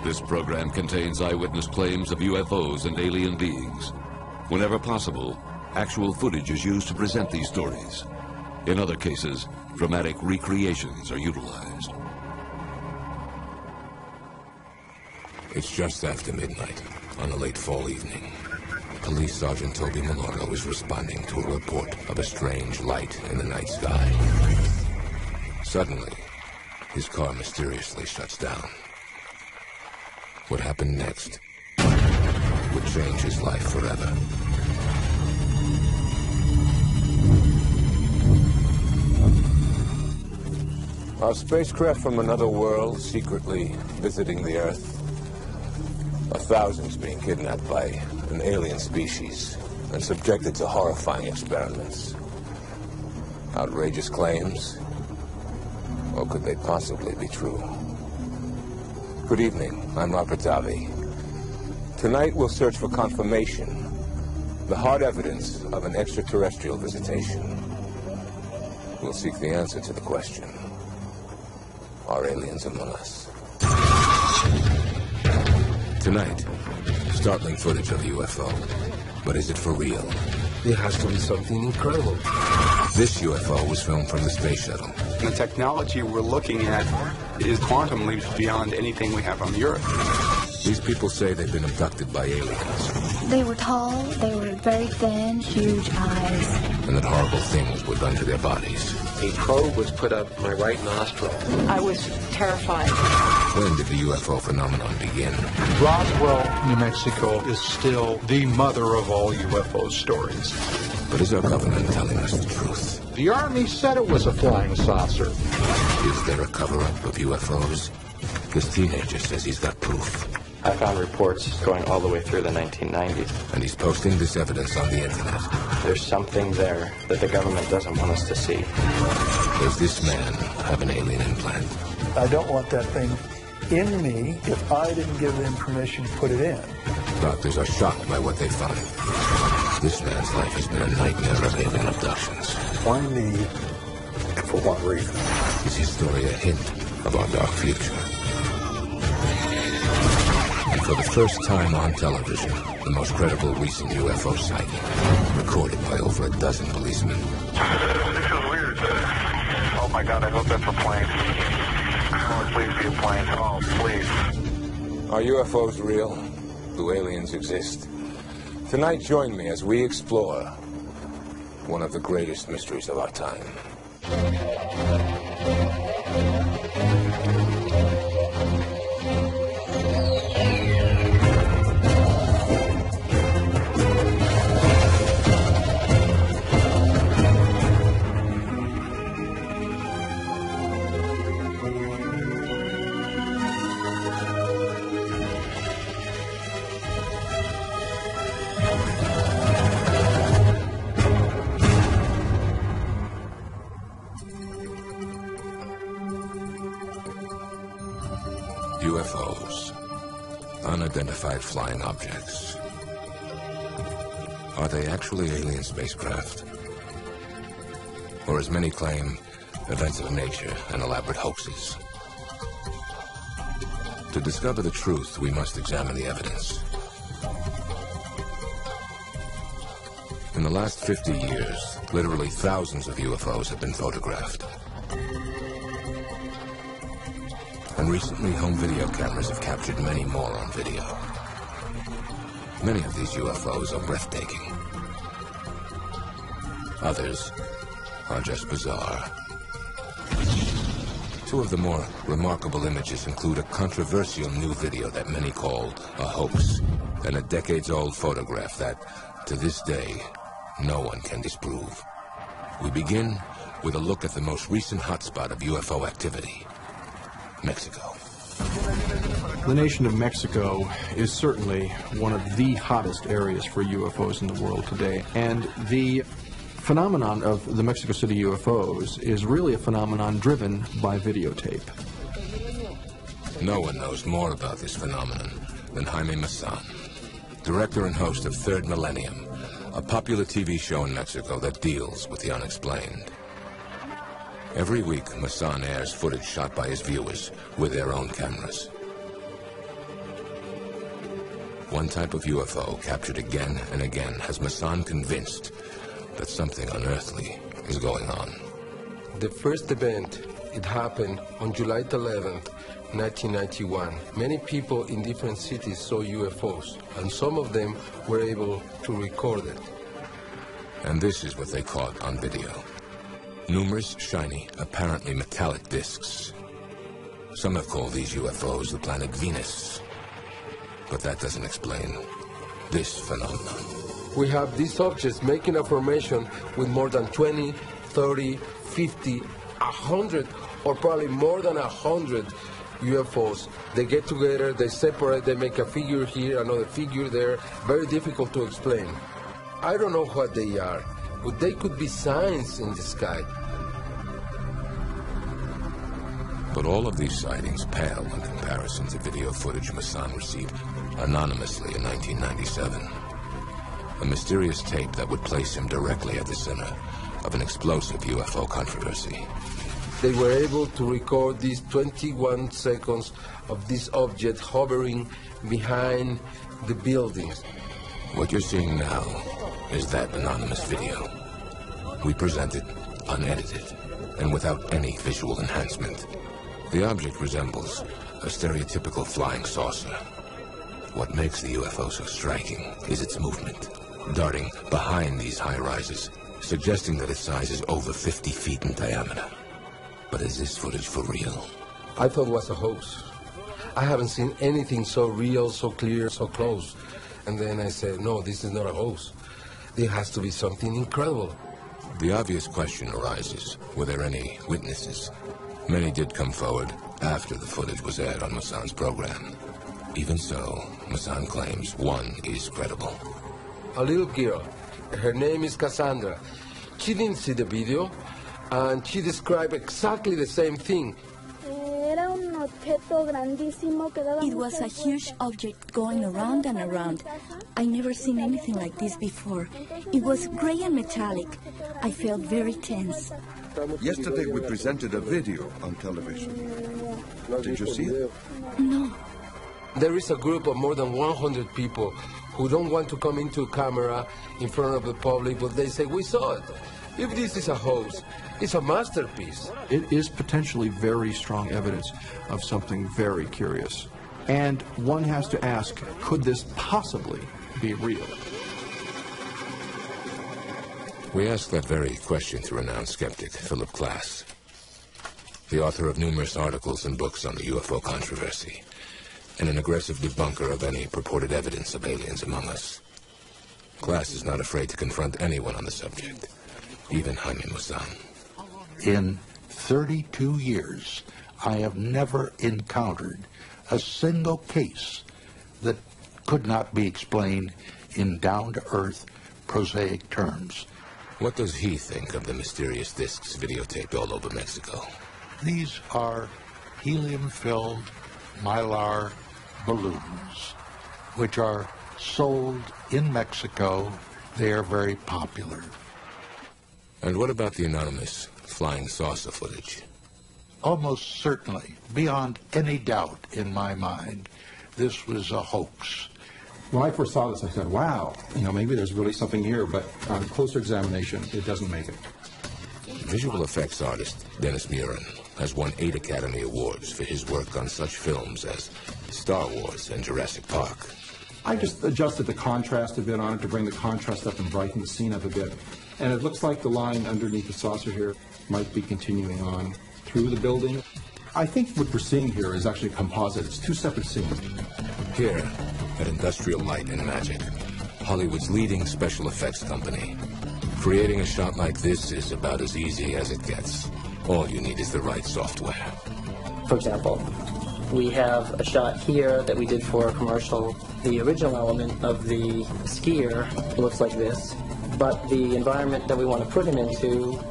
This program contains eyewitness claims of UFOs and alien beings. Whenever possible, actual footage is used to present these stories. In other cases, dramatic recreations are utilized. It's just after midnight on a late fall evening. Police Sergeant Toby Milordo is responding to a report of a strange light in the night sky. Suddenly, his car mysteriously shuts down. What happened next would change his life forever. Our spacecraft from another world secretly visiting the Earth. Thousands being kidnapped by an alien species and subjected to horrifying experiments. Outrageous claims? Or could they possibly be true? Good evening, I'm Robert Davi. Tonight we'll search for confirmation, the hard evidence of an extraterrestrial visitation. We'll seek the answer to the question, are aliens among us? Tonight, startling footage of a UFO. But is it for real? It has to be something incredible. This UFO was filmed from the space shuttle. The technology we're looking at is quantum leaps beyond anything we have on the Earth. These people say they've been abducted by aliens. They were tall, they were very thin, huge eyes. And that horrible things were done to their bodies. A probe was put up my right nostril. I was terrified. When did the UFO phenomenon begin? Roswell, New Mexico is still the mother of all UFO stories. But is our government telling us the truth? The Army said it was a flying saucer. Is there a cover-up of UFOs? This teenager says he's got proof. I found reports going all the way through the 1990s. And he's posting this evidence on the internet. There's something there that the government doesn't want us to see. Does this man have an alien implant? I don't want that thing in me if I didn't give them permission to put it in. Doctors are shocked by what they find. This man's life has been a nightmare of alien abductions. Why me? For what reason? Is his story a hint of our dark future? And for the first time on television, the most credible recent UFO sighting, recorded by over a dozen policemen. This is weird. Oh my God, I hope that's a plane. Oh, please be a plane. Oh, please. Are UFOs real? Do aliens exist? Tonight, join me as we explore one of the greatest mysteries of our time. UFOs, unidentified flying objects. Are they actually alien spacecraft? Or, as many claim, events of nature and elaborate hoaxes? To discover the truth, we must examine the evidence. In the last 50 years, literally thousands of UFOs have been photographed. And recently, home video cameras have captured many more on video. Many of these UFOs are breathtaking. Others are just bizarre. Two of the more remarkable images include a controversial new video that many called a hoax, and a decades-old photograph that, to this day, no one can disprove. We begin with a look at the most recent hotspot of UFO activity. Mexico. The nation of Mexico is certainly one of the hottest areas for UFOs in the world today. And the phenomenon of the Mexico City UFOs is really a phenomenon driven by videotape. No one knows more about this phenomenon than Jaime Maussan, director and host of Third Millennium, a popular TV show in Mexico that deals with the unexplained. Every week, Maussan airs footage shot by his viewers with their own cameras. One type of UFO captured again and again has Masan convinced that something unearthly is going on. The first event, it happened on July 11th, 1991. Many people in different cities saw UFOs, and some of them were able to record it. And this is what they caught on video. Numerous shiny, apparently metallic discs. Some have called these UFOs the planet Venus. But that doesn't explain this phenomenon. We have these objects making a formation with more than 20, 30, 50, 100, or probably more than 100 UFOs. They get together, they separate, they make a figure here, another figure there. Very difficult to explain. I don't know what they are, but they could be signs in the sky. But all of these sightings pale in comparison to video footage Masan received anonymously in 1997. A mysterious tape that would place him directly at the center of an explosive UFO controversy. They were able to record these 21 seconds of this object hovering behind the buildings. What you're seeing now is that anonymous video. We present it unedited and without any visual enhancement. The object resembles a stereotypical flying saucer. What makes the UFO so striking is its movement, darting behind these high rises, suggesting that its size is over 50 feet in diameter. But is this footage for real? I thought it was a hoax. I haven't seen anything so real, so clear, so close. And then I said, no, this is not a hoax. There has to be something incredible. The obvious question arises, were there any witnesses? Many did come forward after the footage was aired on Masan's program. Even so, Masan claims one is credible. A little girl, her name is Cassandra. She didn't see the video, and she described exactly the same thing. It was a huge object going around and around. I never seen anything like this before. It was gray and metallic. I felt very tense. Yesterday we presented a video on television. Did you see it? No. There is a group of more than 100 people who don't want to come into camera in front of the public, but they say, we saw it. If this is a hoax, it's a masterpiece. It is potentially very strong evidence of something very curious. And one has to ask, could this possibly be real? We asked that very question to renowned skeptic Philip Klass, the author of numerous articles and books on the UFO controversy, and an aggressive debunker of any purported evidence of aliens among us. Klass is not afraid to confront anyone on the subject, even Jaime Maussan. In 32 years, I have never encountered a single case that could not be explained in down-to-earth, prosaic terms. What does he think of the mysterious discs videotaped all over Mexico? These are helium-filled mylar balloons, which are sold in Mexico. They are very popular. And what about the anonymous flying saucer footage? Almost certainly, beyond any doubt in my mind, this was a hoax. When I first saw this, I said, wow, maybe there's really something here, but on closer examination, it doesn't make it. Visual effects artist Dennis Murin has won 8 Academy Awards for his work on such films as Star Wars and Jurassic Park. I just adjusted the contrast a bit on it to bring the contrast up and brighten the scene up a bit. And it looks like the line underneath the saucer here might be continuing on through the building. I think what we're seeing here is actually a composite. It's 2 separate scenes. Here, at Industrial Light and Magic, Hollywood's leading special effects company. Creating a shot like this is about as easy as it gets. All you need is the right software. For example, we have a shot here that we did for a commercial. The original element of the skier looks like this, but the environment that we want to put him into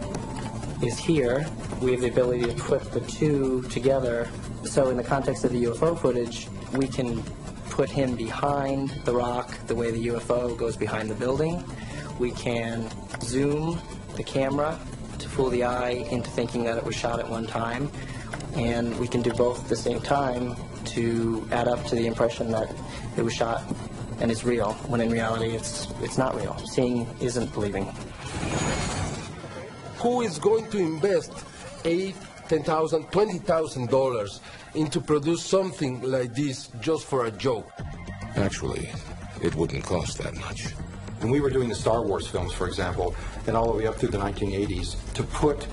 is here. We have the ability to put the two together. So in the context of the UFO footage, we can put him behind the rock the way the UFO goes behind the building. We can zoom the camera to fool the eye into thinking that it was shot at one time. And we can do both at the same time to add up to the impression that it was shot and it's real, when in reality it's not real. Seeing isn't believing. Who is going to invest $8,000, $10,000, $20,000 into produce something like this just for a joke? Actually, it wouldn't cost that much. When we were doing the Star Wars films, for example, and all the way up through the 1980s, to put,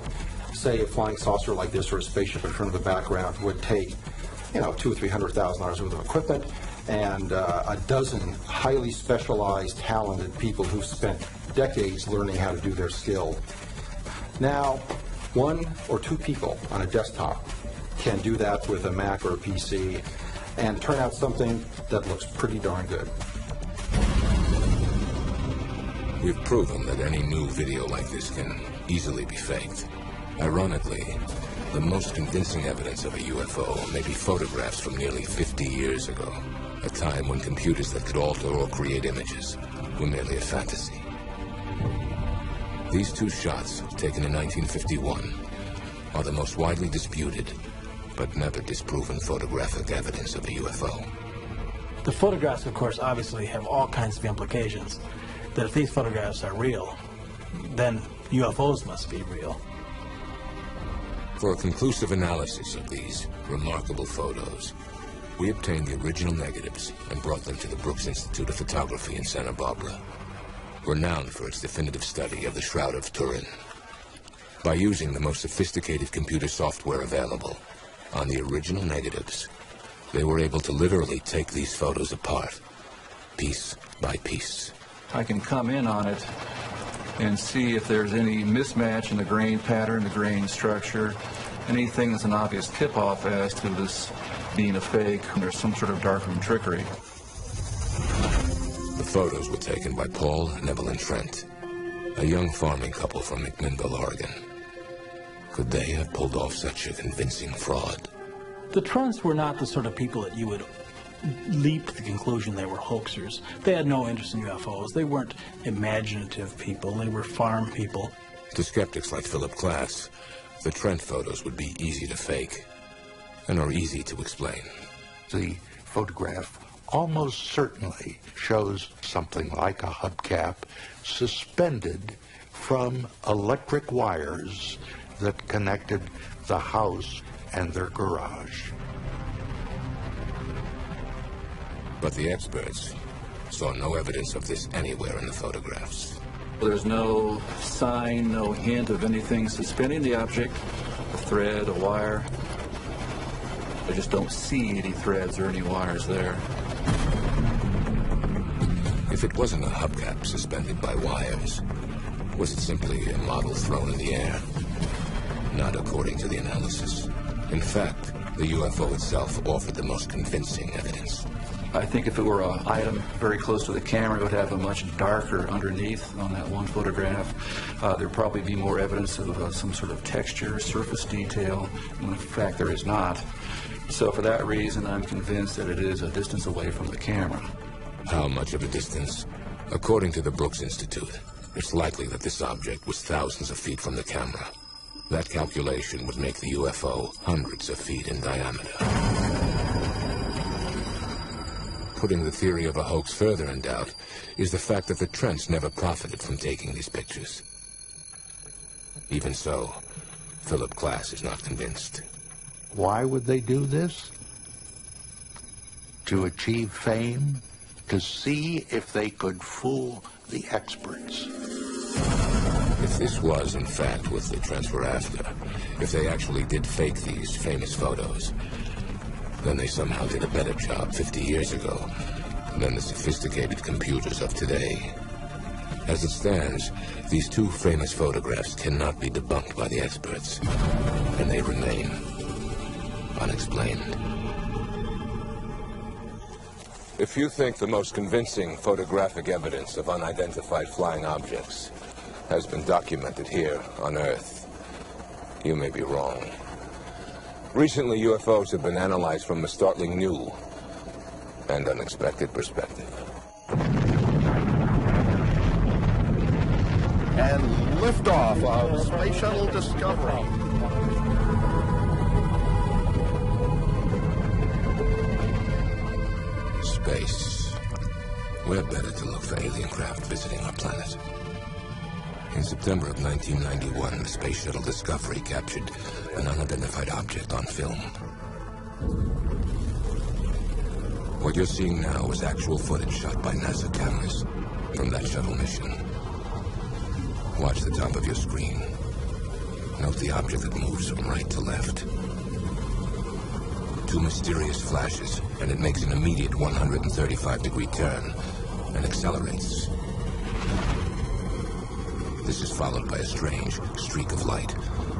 say, a flying saucer like this or a spaceship in front of the background would take, $200,000 or $300,000 worth of equipment and a dozen highly specialized, talented people who've spent decades learning how to do their skill. Now, 1 or 2 people on a desktop can do that with a Mac or a PC and turn out something that looks pretty darn good. We've proven that any new video like this can easily be faked. Ironically, the most convincing evidence of a UFO may be photographs from nearly 50 years ago, a time when computers that could alter or create images were merely a fantasy. These 2 shots, taken in 1951, are the most widely disputed, but never disproven photographic evidence of a UFO. The photographs, of course, obviously have all kinds of implications. That if these photographs are real, then UFOs must be real. For a conclusive analysis of these remarkable photos, we obtained the original negatives and brought them to the Brooks Institute of Photography in Santa Barbara, renowned for its definitive study of the Shroud of Turin. By using the most sophisticated computer software available on the original negatives, they were able to literally take these photos apart, piece by piece. I can come in on it and see if there's any mismatch in the grain pattern, the grain structure, anything that's an obvious tip-off as to this being a fake, and there's some sort of darkroom trickery. The photos were taken by Paul and Evelyn Trent, a young farming couple from McMinnville, Oregon. Could they have pulled off such a convincing fraud? The Trents were not the sort of people that you would leap to the conclusion they were hoaxers. They had no interest in UFOs. They weren't imaginative people. They were farm people. To skeptics like Philip Klass, the Trent photos would be easy to fake and are easy to explain. The photograph almost certainly shows something like a hubcap suspended from electric wires that connected the house and their garage. But the experts saw no evidence of this anywhere in the photographs. There's no sign, no hint of anything suspending the object, a thread, a wire. I just don't see any threads or any wires there. If it wasn't a hubcap suspended by wires, was it simply a model thrown in the air? Not according to the analysis. In fact, the UFO itself offered the most convincing evidence. I think if it were an item very close to the camera, it would have a much darker underneath on that one photograph. There'd probably be more evidence of some sort of texture, surface detail, when in fact there is not. So for that reason, I'm convinced that it is a distance away from the camera. How much of a distance? According to the Brooks Institute, it's likely that this object was thousands of feet from the camera. That calculation would make the UFO hundreds of feet in diameter. Putting the theory of a hoax further in doubt is the fact that the Trents never profited from taking these pictures. Even so, Philip Klass is not convinced. Why would they do this? To achieve fame? To see if they could fool the experts? If this was, in fact, what the Trents were after, if they actually did fake these famous photos, then they somehow did a better job 50 years ago than the sophisticated computers of today. As it stands, these 2 famous photographs cannot be debunked by the experts, and they remain unexplained. If you think the most convincing photographic evidence of unidentified flying objects has been documented here on Earth, you may be wrong. Recently, UFOs have been analyzed from a startling new and unexpected perspective. And liftoff of Space Shuttle Discovery. Space. We're better to look for alien craft visiting our planet. In September of 1991, the Space Shuttle Discovery captured an unidentified object on film. What you're seeing now is actual footage shot by NASA cameras from that shuttle mission. Watch the top of your screen. Note the object that moves from right to left. Two mysterious flashes, and it makes an immediate 135-degree turn and accelerates. This is followed by a strange streak of light,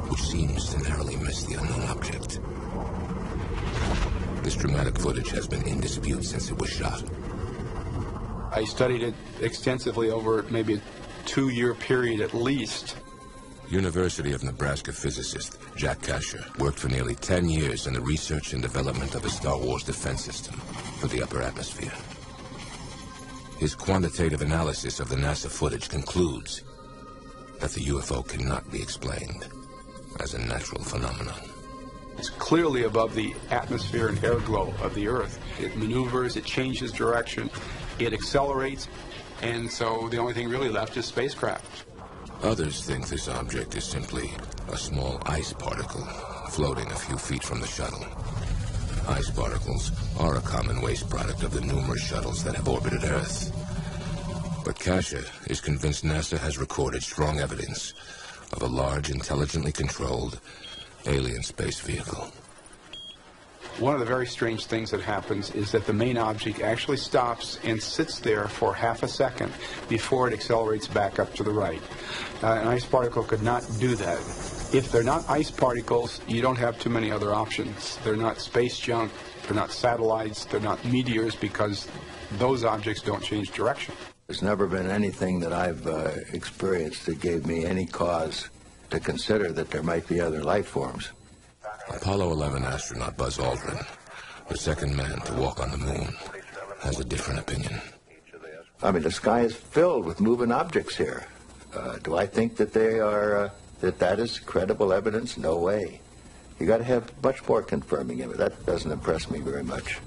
which seems to narrowly miss the unknown object. This dramatic footage has been in dispute since it was shot. I studied it extensively over maybe a 2-year period at least. University of Nebraska physicist Jack Kasher worked for nearly 10 years in the research and development of a Star Wars defense system for the upper atmosphere. His quantitative analysis of the NASA footage concludes that the UFO cannot be explained as a natural phenomenon. It's clearly above the atmosphere and air glow of the Earth. It maneuvers, it changes direction, it accelerates, and so the only thing really left is spacecraft. Others think this object is simply a small ice particle floating a few feet from the shuttle. Ice particles are a common waste product of the numerous shuttles that have orbited Earth. But Kasher is convinced NASA has recorded strong evidence of a large, intelligently controlled alien space vehicle. One of the very strange things that happens is that the main object actually stops and sits there for half a second before it accelerates back up to the right. An ice particle could not do that. If they're not ice particles, you don't have too many other options. They're not space junk, they're not satellites, they're not meteors, because those objects don't change direction. There's never been anything that I've experienced that gave me any cause to consider that there might be other life forms. Apollo 11 astronaut Buzz Aldrin, the second man to walk on the moon, has a different opinion. I mean, the sky is filled with moving objects here. Do I think that they are, that is credible evidence? No way. You got to have much more confirming of it. That doesn't impress me very much.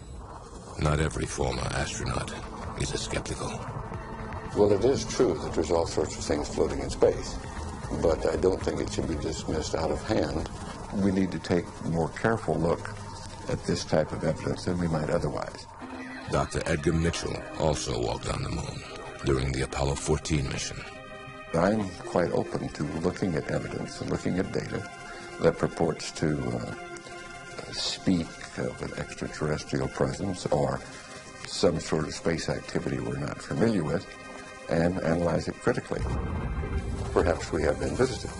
Not every former astronaut is as skeptical. Well, it is true that there's all sorts of things floating in space, but I don't think it should be dismissed out of hand. We need to take a more careful look at this type of evidence than we might otherwise. Dr. Edgar Mitchell also walked on the moon during the Apollo 14 mission. I'm quite open to looking at evidence and looking at data that purports to speak of an extraterrestrial presence or some sort of space activity we're not familiar with, and analyze it critically. Perhaps we have been visited.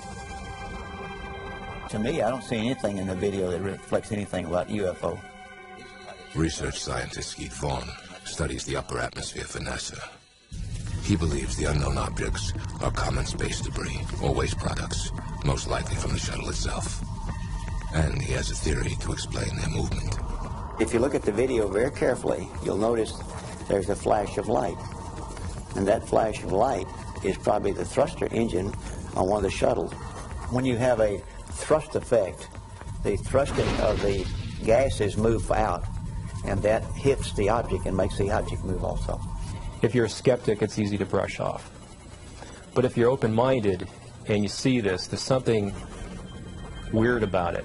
To me, I don't see anything in the video that reflects anything about UFO. Research scientist Skeet Vaughn studies the upper atmosphere for NASA. He believes the unknown objects are common space debris or waste products, most likely from the shuttle itself. And he has a theory to explain their movement. If you look at the video very carefully, you'll notice there's a flash of light. And that flash of light is probably the thruster engine on one of the shuttles. When you have a thrust effect, the thrusting of the gases move out, and that hits the object and makes the object move also. If you're a skeptic, it's easy to brush off. But if you're open-minded and you see this, there's something weird about it.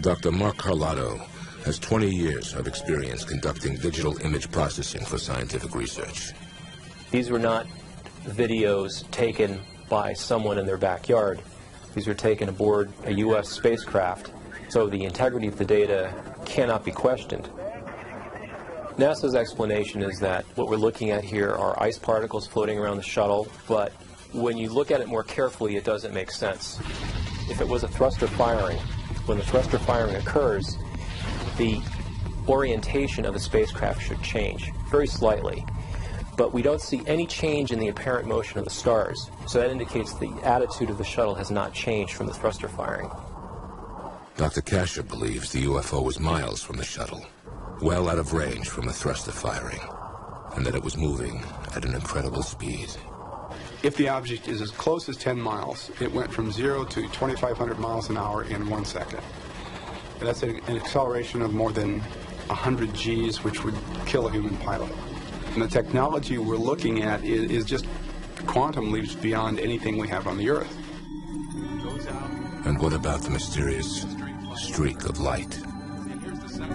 Dr. Mark Carlotto has 20 years of experience conducting digital image processing for scientific research. These were not videos taken by someone in their backyard. These were taken aboard a U.S. spacecraft, so the integrity of the data cannot be questioned. NASA's explanation is that what we're looking at here are ice particles floating around the shuttle, but when you look at it more carefully, it doesn't make sense. If it was a thruster firing, when the thruster firing occurs, the orientation of the spacecraft should change, very slightly. But we don't see any change in the apparent motion of the stars, so that indicates the attitude of the shuttle has not changed from the thruster firing. Dr. Kasher believes the UFO was miles from the shuttle, well out of range from the thruster firing, and that it was moving at an incredible speed. If the object is as close as 10 miles, it went from 0 to 2,500 miles an hour in 1 second. And that's an acceleration of more than 100 Gs, which would kill a human pilot. And the technology we're looking at is just quantum leaps beyond anything we have on the Earth. And what about the mysterious streak of light?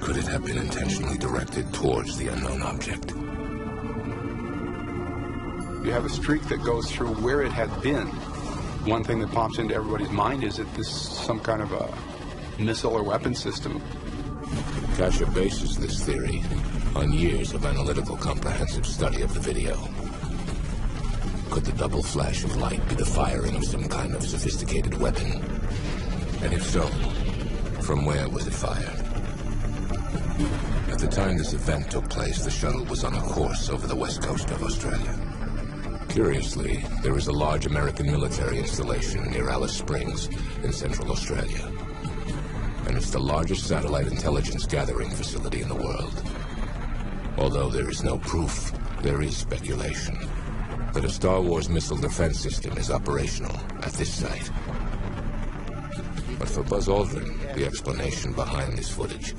Could it have been intentionally directed towards the unknown object? You have a streak that goes through where it had been. One thing that pops into everybody's mind is that this is some kind of a missile or weapon system. Kasha bases this theory on years of analytical, comprehensive study of the video. Could the double flash of light be the firing of some kind of sophisticated weapon? And if so, from where was it fired? At the time this event took place, the shuttle was on a course over the west coast of Australia. Curiously, there is a large American military installation near Alice Springs in central Australia. And it's the largest satellite intelligence gathering facility in the world. Although there is no proof, there is speculation that a Star Wars missile defense system is operational at this site. But for Buzz Aldrin, the explanation behind this footage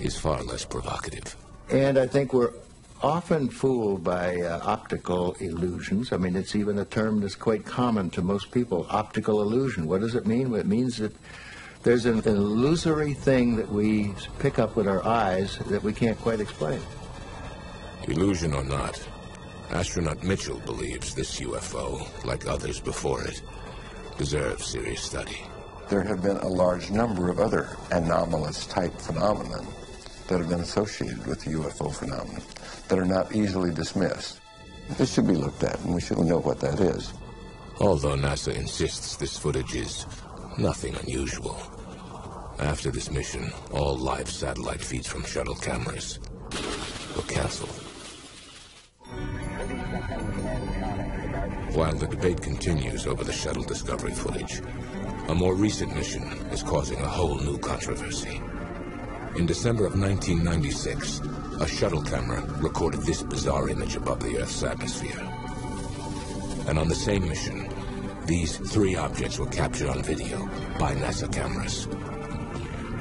is far less provocative. And I think we're often fooled by optical illusions. I mean, it's even a term that's quite common to most people, optical illusion. What does it mean? It means that there's an illusory thing that we pick up with our eyes that we can't quite explain. Illusion or not, astronaut Mitchell believes this UFO, like others before it, deserves serious study. There have been a large number of other anomalous type phenomena that have been associated with the UFO phenomenon that are not easily dismissed. This should be looked at, and we should know what that is. Although NASA insists this footage is nothing unusual. After this mission, all live satellite feeds from shuttle cameras were canceled. While the debate continues over the shuttle Discovery footage, a more recent mission is causing a whole new controversy. In December of 1996, a shuttle camera recorded this bizarre image above the Earth's atmosphere. And on the same mission, these three objects were captured on video by NASA cameras.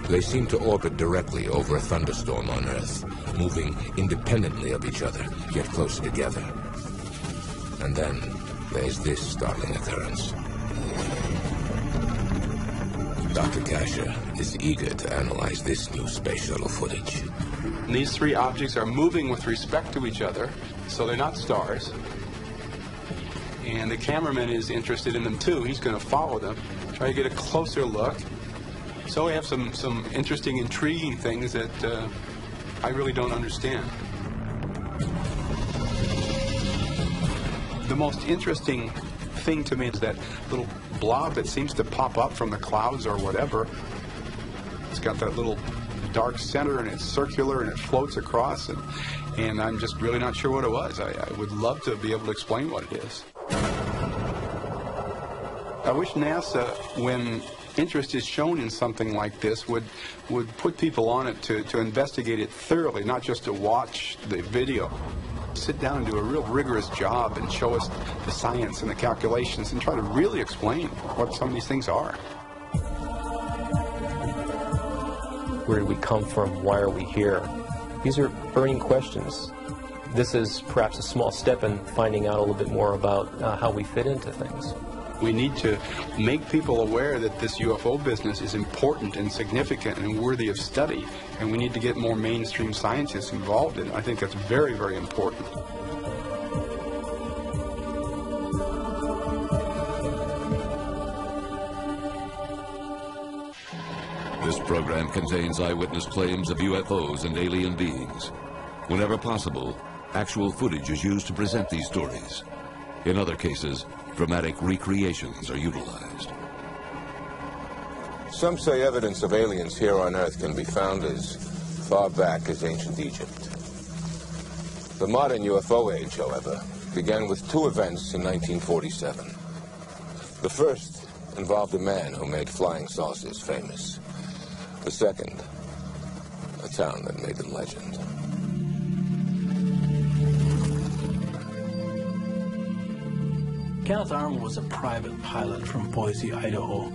They seem to orbit directly over a thunderstorm on Earth, moving independently of each other, yet closer together. And then there's this startling occurrence. Dr. Kasha is eager to analyze this new space shuttle footage. And these three objects are moving with respect to each other, so they're not stars. And the cameraman is interested in them too. He's going to follow them, try to get a closer look. So we have some interesting, intriguing things that I really don't understand. The most interesting thing to me is that little blob that seems to pop up from the clouds or whatever. It's got that little dark center, and it's circular, and it floats across, and I'm just really not sure what it was. I would love to be able to explain what it is. I wish NASA, when interest is shown in something like this, would put people on it to investigate it thoroughly, not just to watch the video. Sit down and do a real rigorous job and show us the science and the calculations and try to really explain what some of these things are. Where did we come from? Why are we here? These are burning questions. This is perhaps a small step in finding out a little bit more about how we fit into things. We need to make people aware that this UFO business is important and significant and worthy of study, and we need to get more mainstream scientists involved in it. I think that's very, very important. This program contains eyewitness claims of UFOs and alien beings. Whenever possible, actual footage is used to present these stories. In other cases, dramatic recreations are utilized. Some say evidence of aliens here on Earth can be found as far back as ancient Egypt. The modern UFO age, however, began with two events in 1947. The first involved a man who made flying saucers famous. The second, a town that made them legend. Kenneth Arnold was a private pilot from Boise, Idaho.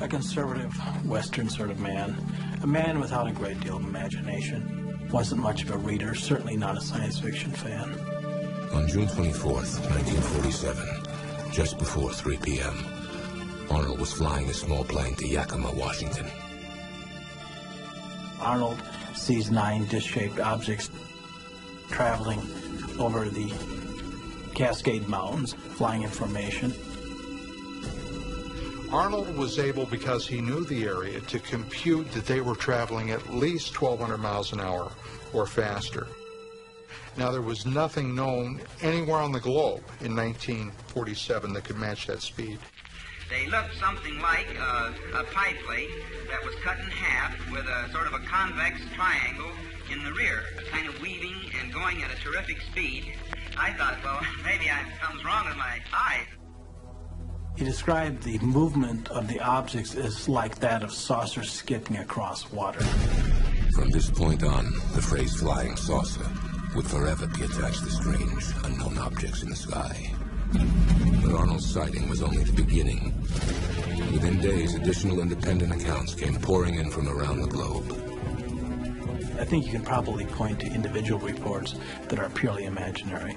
A conservative, Western sort of man. A man without a great deal of imagination. wasn't much of a reader, certainly not a science fiction fan. On June 24th, 1947, just before 3 p.m., Arnold was flying a small plane to Yakima, Washington. Arnold sees 9 disc-shaped objects traveling over the Cascade Mountains, flying in formation. Arnold was able, because he knew the area, to compute that they were traveling at least 1,200 miles an hour or faster. Now, there was nothing known anywhere on the globe in 1947 that could match that speed. They looked something like a pie plate that was cut in half with a sort of a convex triangle in the rear, kind of weaving and going at a terrific speed. I thought, well, maybe something's wrong with my eyes. He described the movement of the objects as like that of saucers skipping across water. From this point on, the phrase flying saucer would forever be attached to strange, unknown objects in the sky. But Arnold's sighting was only the beginning. Within days, additional independent accounts came pouring in from around the globe. I think you can probably point to individual reports that are purely imaginary,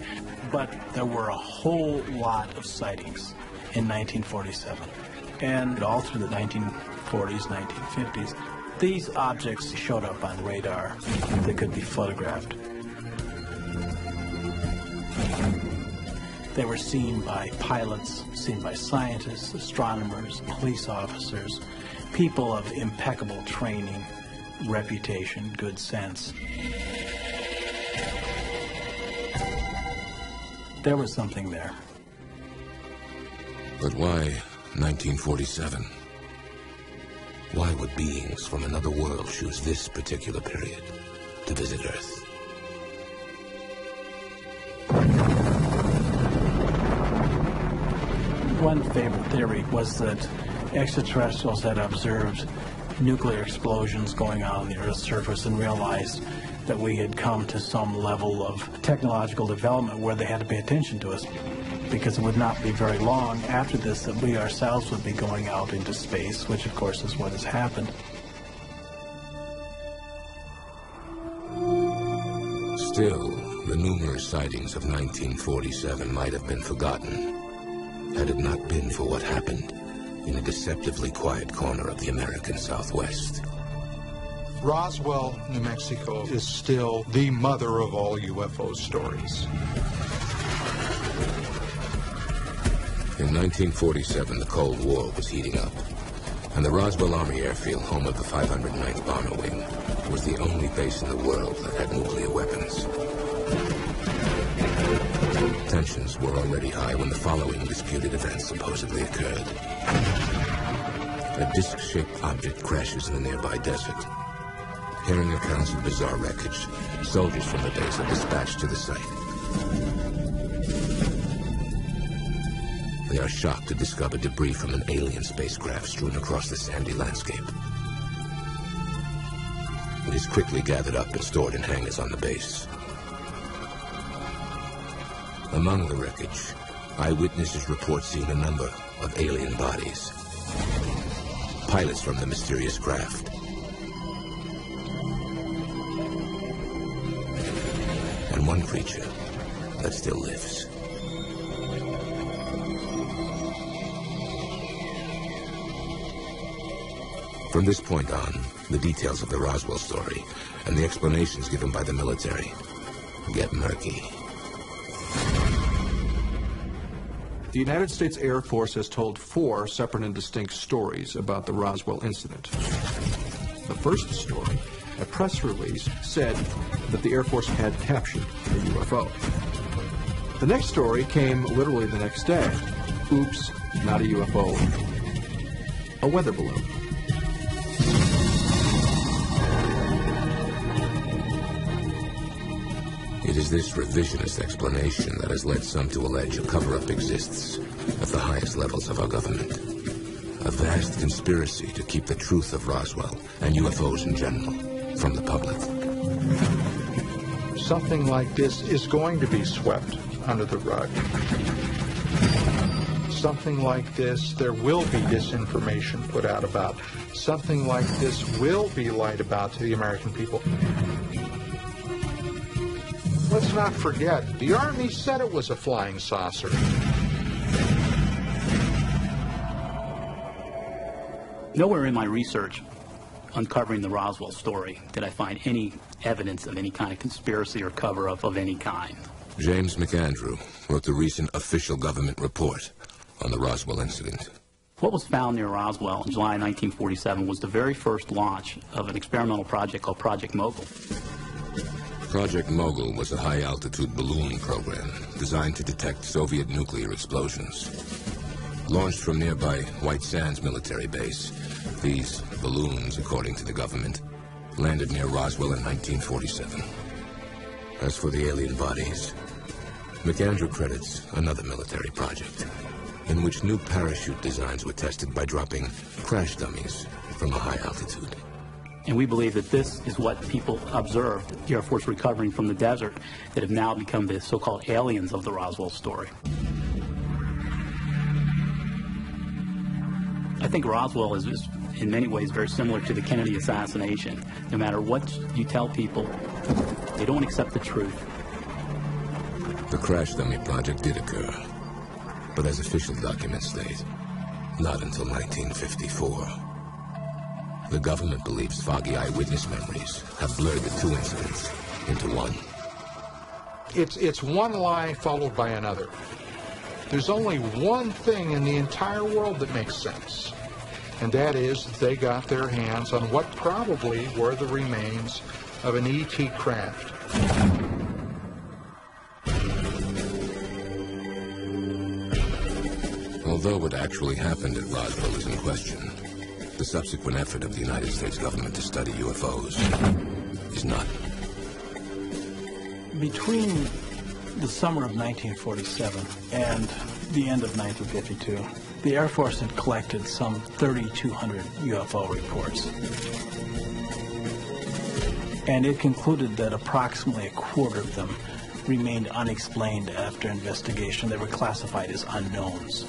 but there were a whole lot of sightings in 1947, and all through the 1940s, 1950s. These objects showed up on radar that could be photographed. They were seen by pilots, seen by scientists, astronomers, police officers, people of impeccable training, reputation, good sense. There was something there. But why 1947? Why would beings from another world choose this particular period to visit Earth? One favorite theory was that extraterrestrials had observed nuclear explosions going on the Earth's surface and realized that we had come to some level of technological development where they had to pay attention to us, because it would not be very long after this that we ourselves would be going out into space, which of course is what has happened. Still, the numerous sightings of 1947 might have been forgotten had it not been for what happened in a deceptively quiet corner of the American Southwest. Roswell, New Mexico is still the mother of all UFO stories. In 1947, the Cold War was heating up, and the Roswell Army Airfield, home of the 509th Bomber Wing, was the only base in the world that had nuclear weapons. Tensions were already high when the following disputed events supposedly occurred. A disc-shaped object crashes in the nearby desert. Hearing accounts of bizarre wreckage, soldiers from the base are dispatched to the site. They are shocked to discover debris from an alien spacecraft strewn across the sandy landscape. It is quickly gathered up and stored in hangars on the base. Among the wreckage, eyewitnesses report seeing a number of alien bodies. Pilots from the mysterious craft. And one creature that still lives. From this point on, the details of the Roswell story and the explanations given by the military get murky. The United States Air Force has told 4 separate and distinct stories about the Roswell incident. The first story, a press release, said that the Air Force had captured a UFO. The next story came literally the next day. Oops, not a UFO. A weather balloon. It is this revisionist explanation that has led some to allege a cover-up exists at the highest levels of our government. A vast conspiracy to keep the truth of Roswell and UFOs in general from the public. Something like this is going to be swept under the rug. Something like this, there will be disinformation put out about. Something like this will be lied about to the American people. Let's not forget, the Army said it was a flying saucer. Nowhere in my research uncovering the Roswell story did I find any evidence of any kind of conspiracy or cover-up of any kind. James McAndrew wrote the recent official government report on the Roswell incident. What was found near Roswell in July 1947 was the very first launch of an experimental project called Project Mogul. Project Mogul was a high-altitude balloon program designed to detect Soviet nuclear explosions. Launched from nearby White Sands military base, these balloons, according to the government, landed near Roswell in 1947. As for the alien bodies, McAndrew credits another military project in which new parachute designs were tested by dropping crash dummies from a high altitude. And we believe that this is what people observed, the Air Force recovering from the desert, that have now become the so-called aliens of the Roswell story. I think Roswell is in many ways very similar to the Kennedy assassination. No matter what you tell people, they don't accept the truth. The crash dummy project did occur, but as official documents state, not until 1954. The government believes foggy eyewitness memories have blurred the two incidents into one. It's one lie followed by another. There's only one thing in the entire world that makes sense, and that is that they got their hands on what probably were the remains of an ET craft. Although what actually happened at Roswell is in question, the subsequent effort of the United States government to study UFOs is not. Between the summer of 1947 and the end of 1952, the Air Force had collected some 3,200 UFO reports. And it concluded that approximately a quarter of them remained unexplained after investigation. They were classified as unknowns.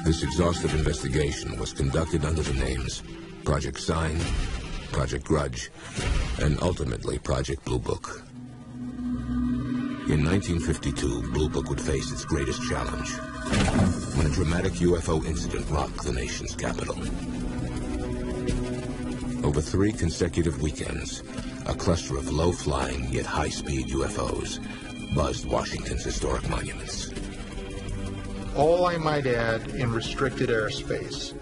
This exhaustive investigation was conducted under the names Project Sign, Project Grudge, and ultimately Project Blue Book. In 1952, Blue Book would face its greatest challenge when a dramatic UFO incident rocked the nation's capital. Over 3 consecutive weekends, a cluster of low-flying yet high-speed UFOs buzzed Washington's historic monuments. All I might add, in restricted airspace.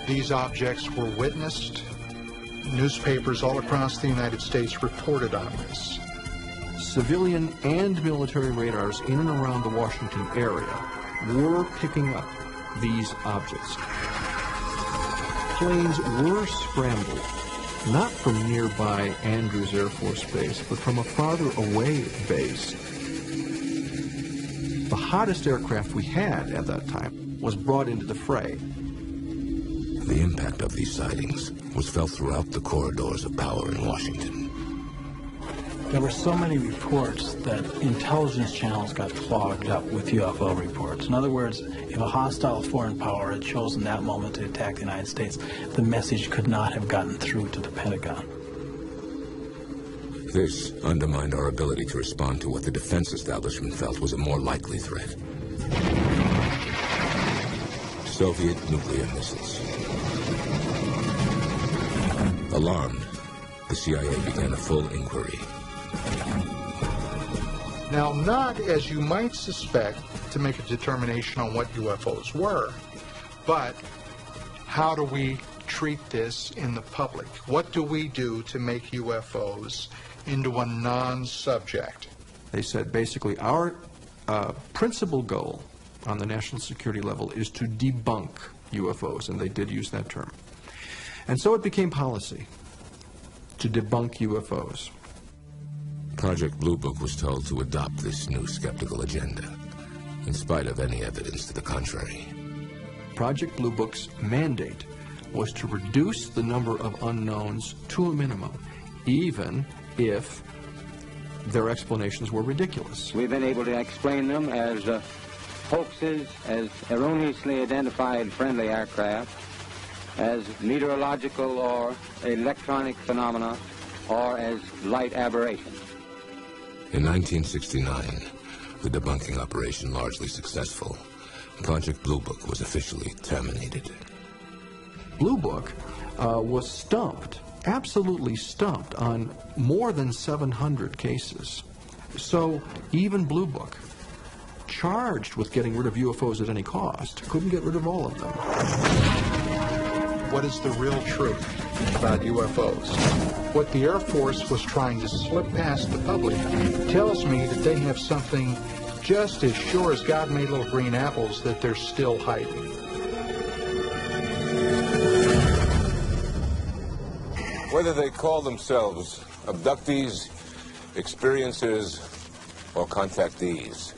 These objects were witnessed. Newspapers all across the United States reported on this. Civilian and military radars in and around the Washington area were picking up these objects. Planes were scrambled, not from nearby Andrews Air Force Base, but from a farther away base. The hottest aircraft we had at that time was brought into the fray. The impact of these sightings was felt throughout the corridors of power in Washington. There were so many reports that intelligence channels got clogged up with UFO reports. In other words, if a hostile foreign power had chosen that moment to attack the United States, the message could not have gotten through to the Pentagon. This undermined our ability to respond to what the defense establishment felt was a more likely threat. Soviet nuclear missiles. Alarmed, the CIA began a full inquiry. Now, not as you might suspect to make a determination on what UFOs were, but how do we treat this in the public? What do we do to make UFOs into a non-subject? They said basically our principal goal on the national security level is to debunk UFOs, and they did use that term. And so it became policy to debunk UFOs. Project Blue Book was told to adopt this new skeptical agenda, in spite of any evidence to the contrary. Project Blue Book's mandate was to reduce the number of unknowns to a minimum, even if their explanations were ridiculous. We've been able to explain them as hoaxes, as erroneously identified friendly aircraft, as meteorological or electronic phenomena or as light aberrations. In 1969, the debunking operation largely successful, Project Blue Book was officially terminated. Blue Book was stumped, absolutely stumped, on more than 700 cases. So even Blue Book, charged with getting rid of UFOs at any cost, couldn't get rid of all of them. What is the real truth about UFOs? What the Air Force was trying to slip past the public tells me that they have something just as sure as God made little green apples that they're still hiding. Whether they call themselves abductees, experiencers, or contactees,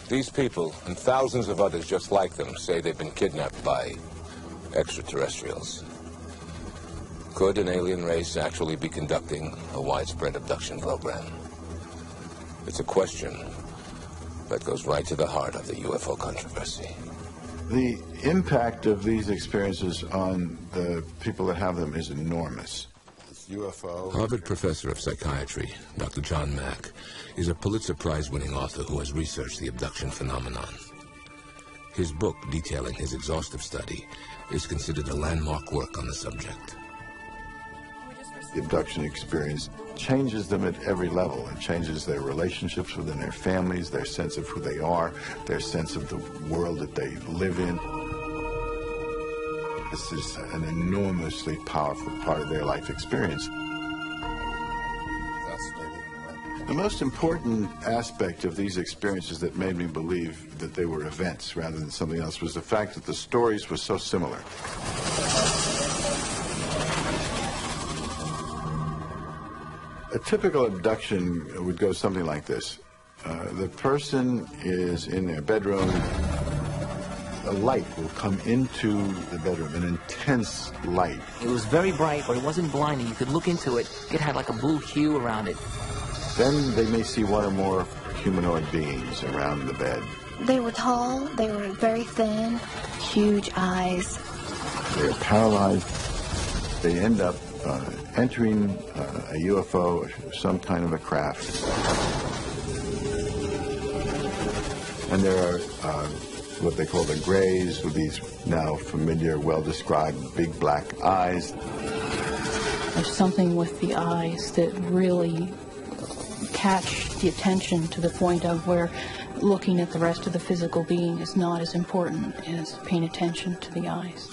these people and thousands of others just like them say they've been kidnapped by extraterrestrials. Could an alien race actually be conducting a widespread abduction program? It's a question that goes right to the heart of the UFO controversy. The impact of these experiences on the people that have them is enormous. UFO. Harvard professor of psychiatry, Dr. John Mack, is a Pulitzer Prize-winning author who has researched the abduction phenomenon. His book, detailing his exhaustive study, is considered a landmark work on the subject. The abduction experience changes them at every level. It changes their relationships within their families, their sense of who they are, their sense of the world that they live in. This is an enormously powerful part of their life experience. The most important aspect of these experiences that made me believe that they were events rather than something else was the fact that the stories were so similar. A typical abduction would go something like this. The person is in their bedroom. A light will come into the bedroom, an intense light. It was very bright, but it wasn't blinding. You could look into it. It had like a blue hue around it. Then they may see one or more humanoid beings around the bed. They were tall, they were very thin, huge eyes. They are paralyzed. They end up entering a UFO, some kind of a craft. And there are what they call the grays, with these now familiar, well-described big black eyes. There's something with the eyes that really catch the attention to the point of where looking at the rest of the physical being is not as important as paying attention to the eyes.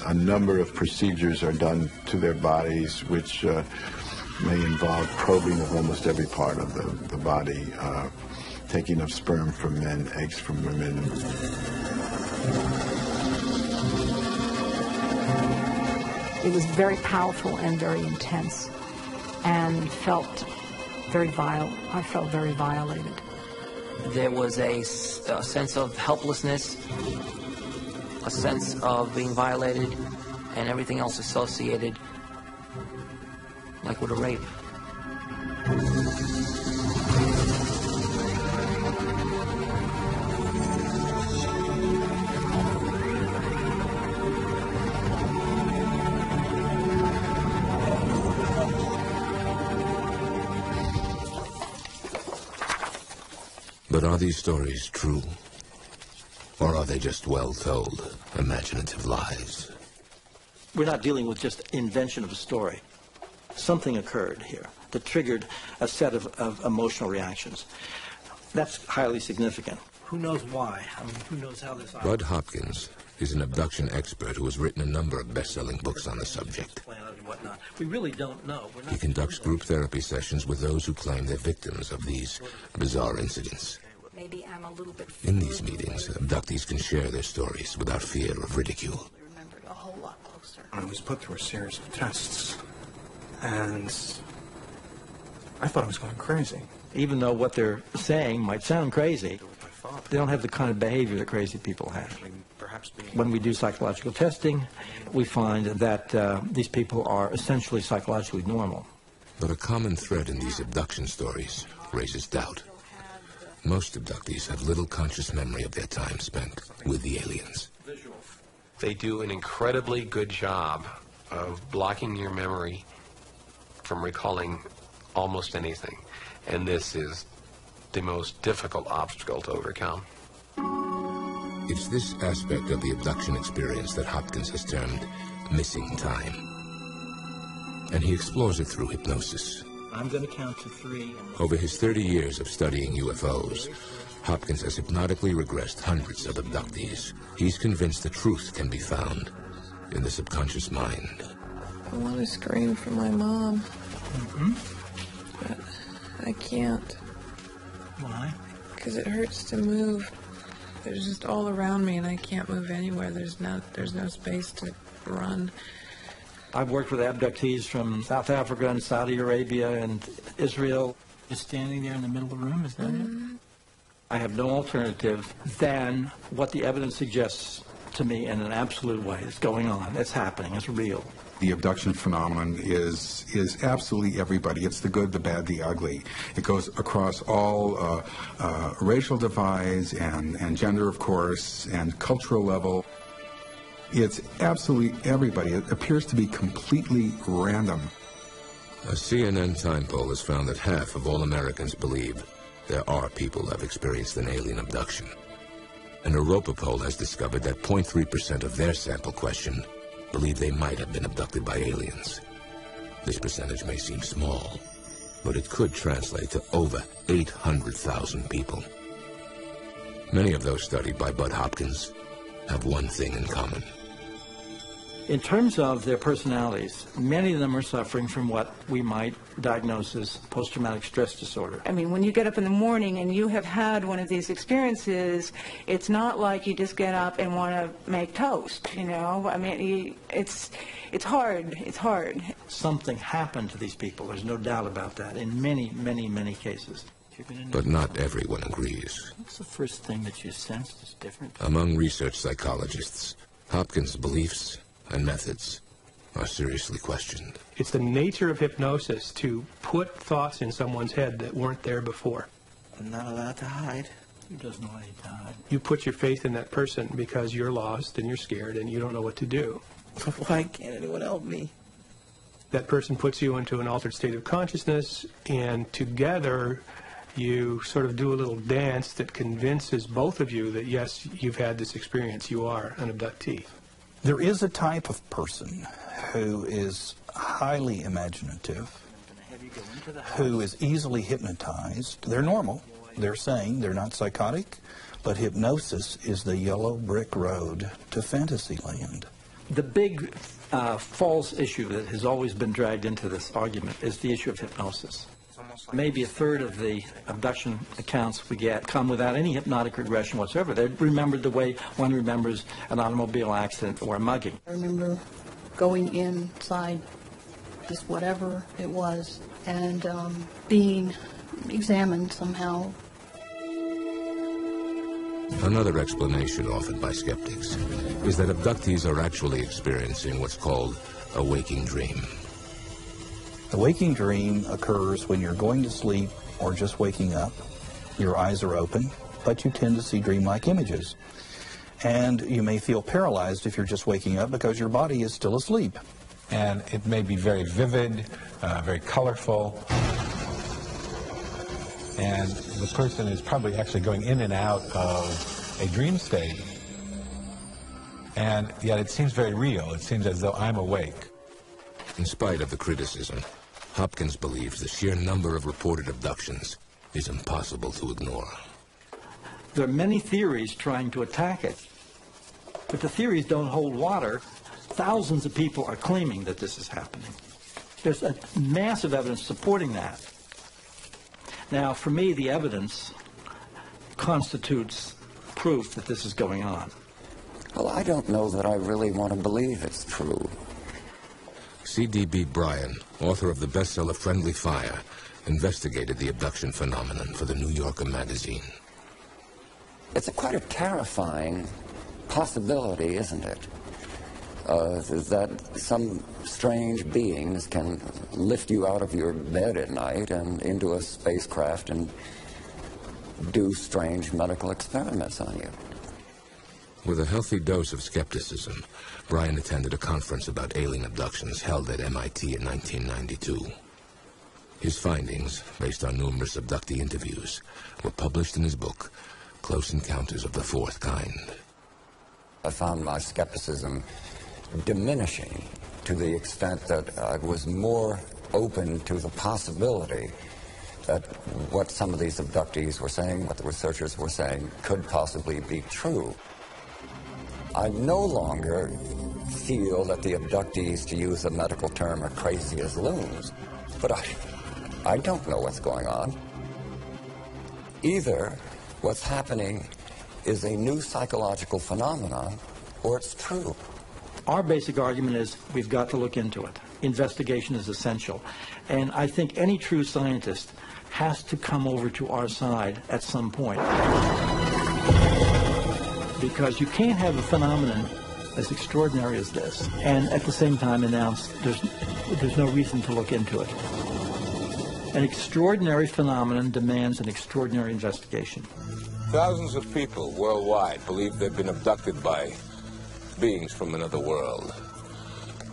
A number of procedures are done to their bodies, which may involve probing of almost every part of the body, taking of sperm from men, eggs from women. It was very powerful and very intense, and felt very vile. I felt very violated. There was a sense of helplessness, a sense of being violated, and everything else associated, like with a rape. But are these stories true? Or are they just well-told, imaginative lies? We're not dealing with just invention of a story. Something occurred here that triggered a set of emotional reactions. That's highly significant. Who knows why? I mean, who knows how this... Bud Hopkins is an abduction expert who has written a number of best-selling books on the subject. We really don't know. He conducts group therapy sessions with those who claim they're victims of these bizarre incidents. Maybe I'm a little bit... In these meetings, abductees can share their stories without fear of ridicule. A whole lot closer. I was put through a series of tests, and I thought I was going crazy. Even though what they're saying might sound crazy, they don't have the kind of behavior that crazy people have. When we do psychological testing, we find that these people are essentially psychologically normal. But a common thread in these abduction stories raises doubt. Most abductees have little conscious memory of their time spent with the aliens. They do an incredibly good job of blocking your memory from recalling almost anything. And this is the most difficult obstacle to overcome. It's this aspect of the abduction experience that Hopkins has termed missing time. And he explores it through hypnosis. I'm going to count to 3. Over his 30 years of studying UFOs, Hopkins has hypnotically regressed hundreds of abductees. He's convinced the truth can be found in the subconscious mind. I want to scream for my mom. But I can't. Why? Because it hurts to move. There's just all around me, and I can't move anywhere. There's no space to run. I've worked with abductees from South Africa and Saudi Arabia and Israel. Just standing there in the middle of the room, is that it? I have no alternative than what the evidence suggests to me in an absolute way. It's going on. It's happening. It's real. The abduction phenomenon is absolutely everybody. It's the good, the bad, the ugly. It goes across all racial divides and gender, of course, and cultural level. It's absolutely everybody. It appears to be completely random. A CNN time poll has found that half of all Americans believe there are people who have experienced an alien abduction. An Europa poll has discovered that 0.3% of their sample question believe they might have been abducted by aliens. This percentage may seem small, but it could translate to over 800,000 people. Many of those studied by Bud Hopkins have one thing in common. In terms of their personalities, many of them are suffering from what we might diagnose as post-traumatic stress disorder. I mean, when you get up in the morning and you have had one of these experiences, it's not like you just get up and want to make toast, you know? I mean, it's hard. It's hard. Something happened to these people. There's no doubt about that in many, many, many cases. But not everyone agrees. What's the first thing that you sensed is different? Among research psychologists, Hopkins' beliefs and methods are seriously questioned. It's the nature of hypnosis to put thoughts in someone's head that weren't there before. I'm not allowed to hide. Who doesn't want to hide? You put your faith in that person because you're lost and you're scared and you don't know what to do. Why can't anyone help me? That person puts you into an altered state of consciousness, and together you sort of do a little dance that convinces both of you that, yes, you've had this experience. You are an abductee. There is a type of person who is highly imaginative, who is easily hypnotized. They're normal. They're sane. They're not psychotic. But hypnosis is the yellow brick road to fantasy land. The big false issue that has always been dragged into this argument is the issue of hypnosis. Maybe a third of the abduction accounts we get come without any hypnotic regression whatsoever. They're remembered the way one remembers an automobile accident or a mugging. I remember going inside this whatever it was and being examined somehow. Another explanation offered by skeptics is that abductees are actually experiencing what's called a waking dream. The waking dream occurs when you're going to sleep or just waking up. Your eyes are open, but you tend to see dreamlike images. And you may feel paralyzed if you're just waking up because your body is still asleep. And it may be very vivid, very colorful. And the person is probably actually going in and out of a dream state. And yet it seems very real. It seems as though I'm awake. In spite of the criticism, Hopkins believes the sheer number of reported abductions is impossible to ignore. There are many theories trying to attack it, but the theories don't hold water. Thousands of people are claiming that this is happening. There's a massive evidence supporting that. Now, for me, the evidence constitutes proof that this is going on. Well, I don't know that I really want to believe it's true. C.D.B. Bryan, author of the bestseller Friendly Fire, investigated the abduction phenomenon for the New Yorker magazine. It's quite a terrifying possibility, isn't it? That some strange beings can lift you out of your bed at night and into a spacecraft and do strange medical experiments on you. With a healthy dose of skepticism, Brian attended a conference about alien abductions held at MIT in 1992. His findings, based on numerous abductee interviews, were published in his book, Close Encounters of the Fourth Kind. I found my skepticism diminishing to the extent that I was more open to the possibility that what some of these abductees were saying, what the researchers were saying, could possibly be true. I no longer feel that the abductees, to use a medical term, are crazy as loons, but I don't know what's going on. Either what's happening is a new psychological phenomenon, or it's true. Our basic argument is we've got to look into it. Investigation is essential. And I think any true scientist has to come over to our side at some point. Because you can't have a phenomenon as extraordinary as this and at the same time announce there's no reason to look into it. An extraordinary phenomenon demands an extraordinary investigation. Thousands of people worldwide believe they've been abducted by beings from another world.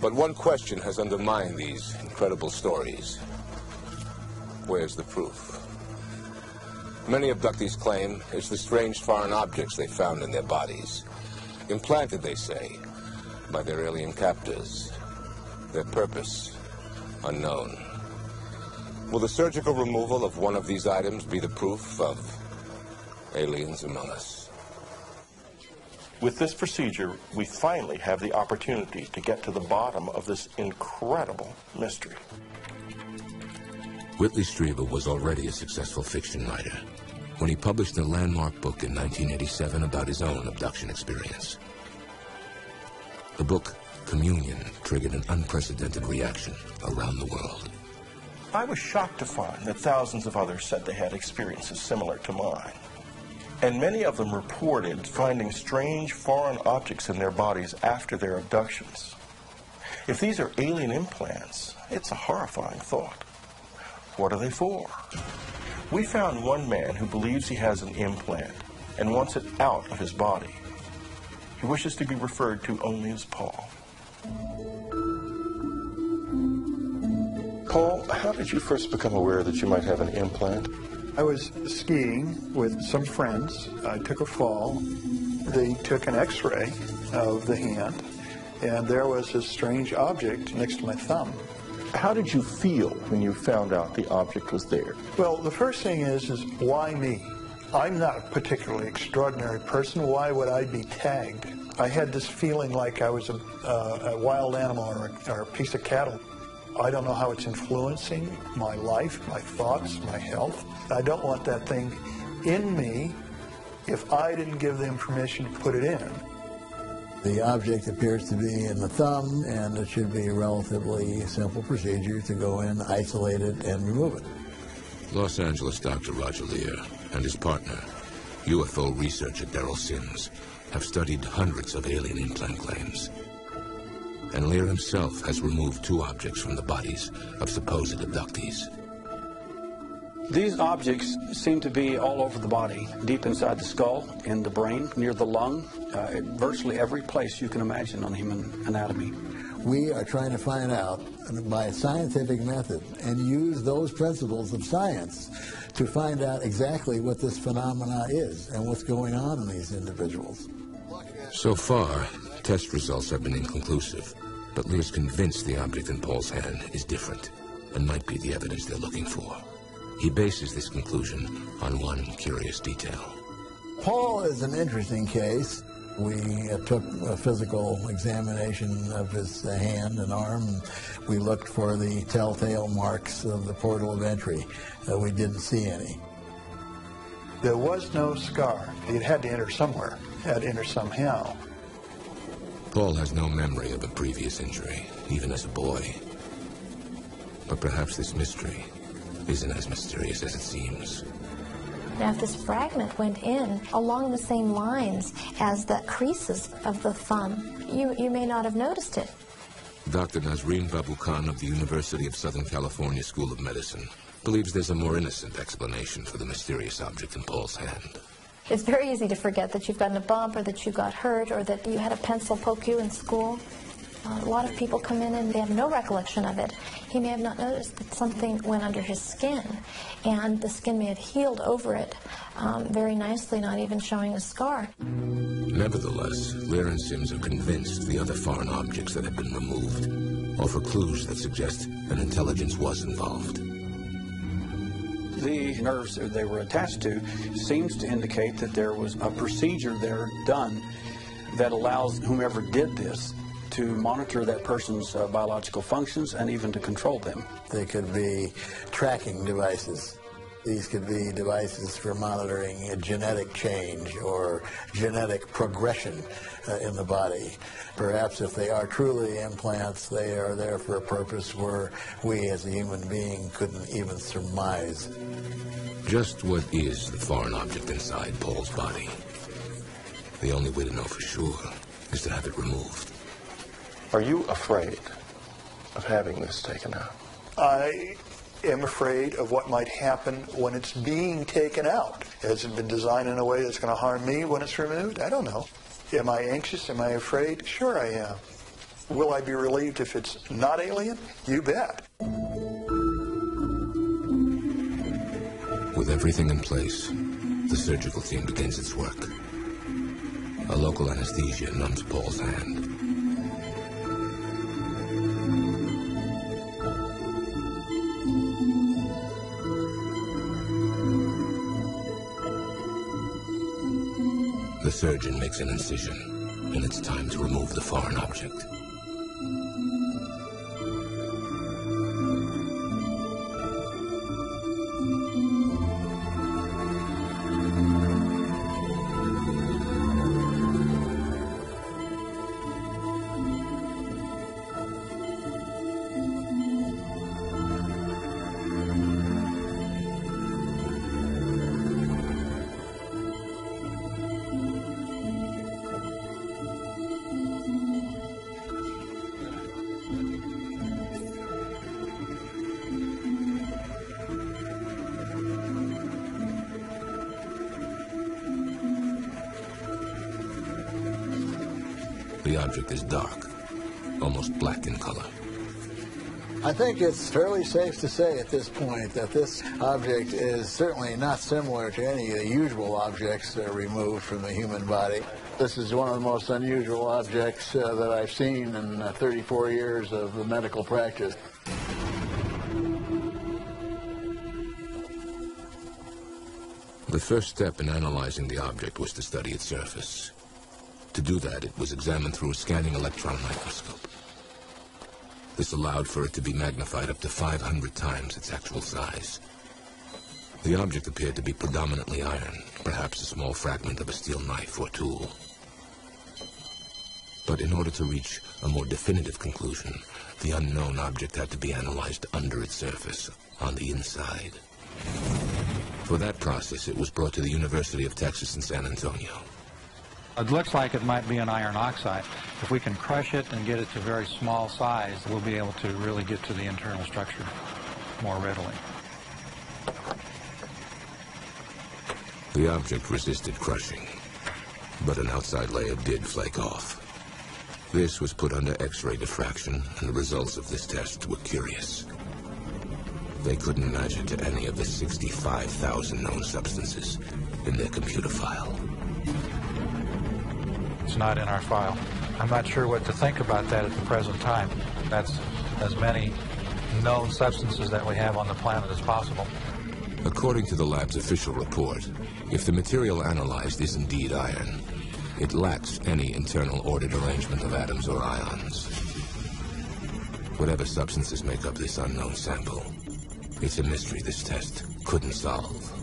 But one question has undermined these incredible stories. Where's the proof? Many abductees claim it's the strange foreign objects they found in their bodies, implanted, they say, by their alien captors. Their purpose, unknown. Will the surgical removal of one of these items be the proof of aliens among us? With this procedure, we finally have the opportunity to get to the bottom of this incredible mystery. Whitley Strieber was already a successful fiction writer when he published a landmark book in 1987 about his own abduction experience. The book, Communion, triggered an unprecedented reaction around the world. I was shocked to find that thousands of others said they had experiences similar to mine. And many of them reported finding strange foreign objects in their bodies after their abductions. If these are alien implants, it's a horrifying thought. What are they for? We found one man who believes he has an implant and wants it out of his body. He wishes to be referred to only as Paul. Paul, how did you first become aware that you might have an implant? I was skiing with some friends. I took a fall. They took an x-ray of the hand, and there was this strange object next to my thumb. How did you feel when you found out the object was there? Well, the first thing is why me? I'm not a particularly extraordinary person. Why would I be tagged? I had this feeling like I was a wild animal or a piece of cattle. I don't know how it's influencing my life, my thoughts, my health. I don't want that thing in me if I didn't give them permission to put it in. The object appears to be in the thumb, and it should be a relatively simple procedure to go in, isolate it, and remove it. Los Angeles Dr. Roger Lear and his partner, UFO researcher Daryl Sims, have studied hundreds of alien implant claims. And Lear himself has removed 2 objects from the bodies of supposed abductees. These objects seem to be all over the body, deep inside the skull, in the brain, near the lung, virtually every place you can imagine on human anatomy. We are trying to find out by a scientific method and use those principles of science to find out exactly what this phenomena is and what's going on in these individuals. So far, test results have been inconclusive, but Lear's convinced the object in Paul's hand is different and might be the evidence they're looking for. He bases this conclusion on one curious detail. Paul is an interesting case. We took a physical examination of his hand and arm, and we looked for the telltale marks of the portal of entry. We didn't see any. There was no scar. It had to enter somewhere. It had to enter somehow. Paul has no memory of a previous injury, even as a boy. But perhaps this mystery isn't as mysterious as it seems. Now, if this fragment went in along the same lines as the creases of the thumb, you may not have noticed it. Dr. Nazreen Babu Khan of the University of Southern California School of Medicine believes there's a more innocent explanation for the mysterious object in Paul's hand. It's very easy to forget that you've gotten a bump or that you got hurt or that you had a pencil poke you in school. A lot of people come in and they have no recollection of it. He may have not noticed that something went under his skin, and the skin may have healed over it very nicely, not even showing a scar. Nevertheless, Lear and Sims are convinced the other foreign objects that have been removed offer clues that suggest an intelligence was involved. The nerves that they were attached to seems to indicate that there was a procedure there done that allows whomever did this to monitor that person's biological functions and even to control them. They could be tracking devices. These could be devices for monitoring a genetic change or genetic progression in the body. Perhaps if they are truly implants, they are there for a purpose where we as a human being couldn't even surmise. Just what is the foreign object inside Paul's body? The only way to know for sure is to have it removed. Are you afraid of having this taken out? I am afraid of what might happen when it's being taken out. Has it been designed in a way that's going to harm me when it's removed? I don't know. Am I anxious? Am I afraid? Sure I am. Will I be relieved if it's not alien? You bet. With everything in place, the surgical team begins its work. A local anesthesia numbs Paul's hand. The surgeon makes an incision, and it's time to remove the foreign object. The object is dark, almost black in color. I think it's fairly safe to say at this point that this object is certainly not similar to any of the usual objects removed from the human body. This is one of the most unusual objects that I've seen in 34 years of medical practice. The first step in analyzing the object was to study its surface. To do that, it was examined through a scanning electron microscope. This allowed for it to be magnified up to 500 times its actual size. The object appeared to be predominantly iron, perhaps a small fragment of a steel knife or tool. But in order to reach a more definitive conclusion, the unknown object had to be analyzed under its surface, on the inside. For that process, it was brought to the University of Texas in San Antonio. It looks like it might be an iron oxide. If we can crush it and get it to a very small size, we'll be able to really get to the internal structure more readily. The object resisted crushing, but an outside layer did flake off. This was put under X-ray diffraction, and the results of this test were curious. They couldn't match it to any of the 65,000 known substances in their computer file. It's not in our file. I'm not sure what to think about that at the present time. That's as many known substances that we have on the planet as possible. According to the lab's official report, if the material analyzed is indeed iron, it lacks any internal ordered arrangement of atoms or ions. Whatever substances make up this unknown sample, it's a mystery this test couldn't solve.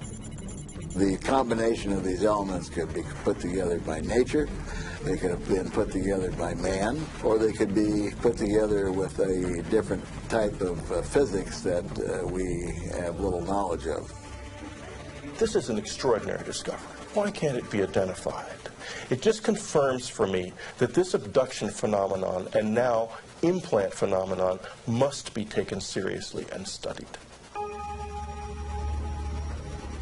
The combination of these elements could be put together by nature, they could have been put together by man, or they could be put together with a different type of physics that we have little knowledge of. This is an extraordinary discovery. Why can't it be identified? It just confirms for me that this abduction phenomenon and now implant phenomenon must be taken seriously and studied.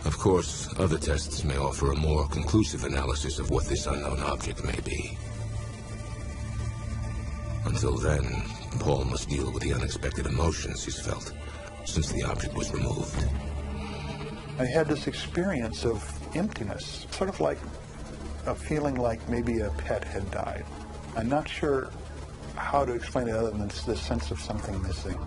Of course, other tests may offer a more conclusive analysis of what this unknown object may be. Until then, Paul must deal with the unexpected emotions he's felt since the object was removed. I had this experience of emptiness, sort of like a feeling like maybe a pet had died. I'm not sure how to explain it other than this sense of something missing.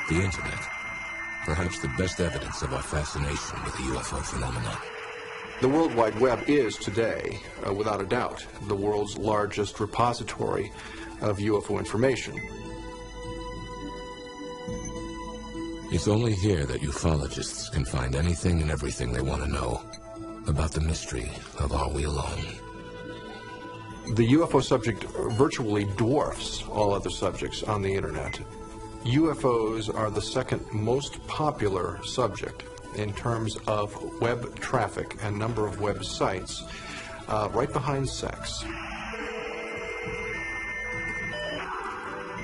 The Internet, perhaps the best evidence of our fascination with the UFO phenomenon. The World Wide Web is today, without a doubt, the world's largest repository of UFO information. It's only here that ufologists can find anything and everything they want to know about the mystery of Are We Alone? The UFO subject virtually dwarfs all other subjects on the Internet. UFOs are the second most popular subject in terms of web traffic and number of websites, right behind sex.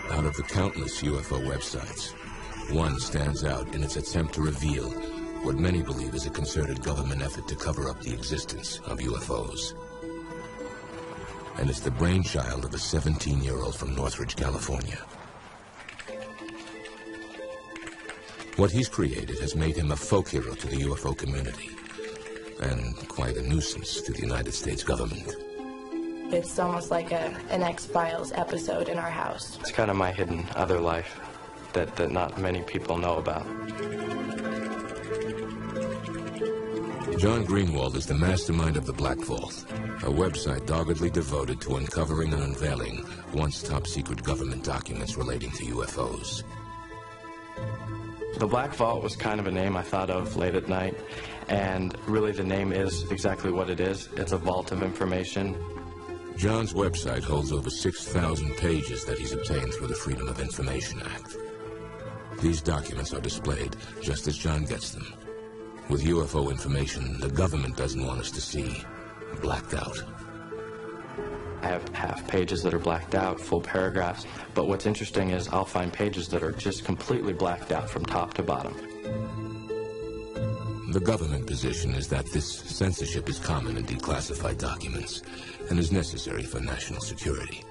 Out of the countless UFO websites, one stands out in its attempt to reveal what many believe is a concerted government effort to cover up the existence of UFOs. And it's the brainchild of a 17-year-old from Northridge, California. What he's created has made him a folk hero to the UFO community, and quite a nuisance to the United States government. It's almost like an X-Files episode in our house. It's kind of my hidden other life that not many people know about. John Greenwald is the mastermind of the Black Vault, a website doggedly devoted to uncovering and unveiling once top-secret government documents relating to UFOs. The Black Vault was kind of a name I thought of late at night, and really the name is exactly what it is. It's a vault of information. John's website holds over 6,000 pages that he's obtained through the Freedom of Information Act. These documents are displayed just as John gets them. With UFO information the government doesn't want us to see, blacked out. I have half pages that are blacked out, full paragraphs, but what's interesting is I'll find pages that are just completely blacked out from top to bottom. The government position is that this censorship is common in declassified documents and is necessary for national security.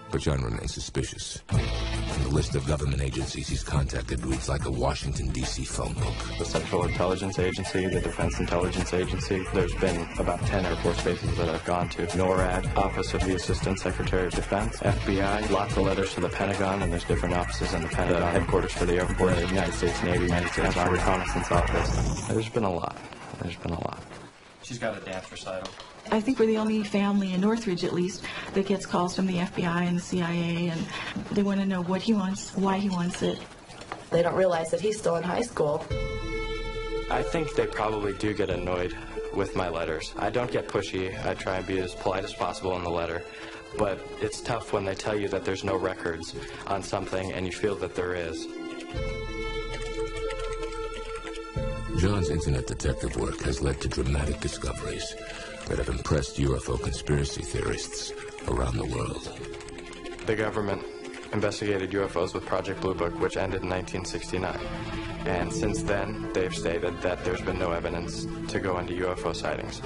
But John remains suspicious. And the list of government agencies he's contacted reads like a Washington, D.C. phone book. The Central Intelligence Agency, the Defense Intelligence Agency. There's been about 10 Air Force bases that I've gone to. NORAD, Office of the Assistant Secretary of Defense, FBI, lots of letters to the Pentagon, and there's different offices in the Pentagon. The headquarters for the Air Force, the United States Navy, United States Army Reconnaissance Office. There's been a lot. There's been a lot. She's got a dance recital. I think we're the only family in Northridge, at least, that gets calls from the FBI and the CIA, and they want to know what he wants, why he wants it. They don't realize that he's still in high school. I think they probably do get annoyed with my letters. I don't get pushy. I try and be as polite as possible in the letter. But it's tough when they tell you that there's no records on something and you feel that there is. John's internet detective work has led to dramatic discoveries that have impressed UFO conspiracy theorists around the world. The government investigated UFOs with Project Blue Book, which ended in 1969. And since then, they've stated that there's been no evidence to go into UFO sightings.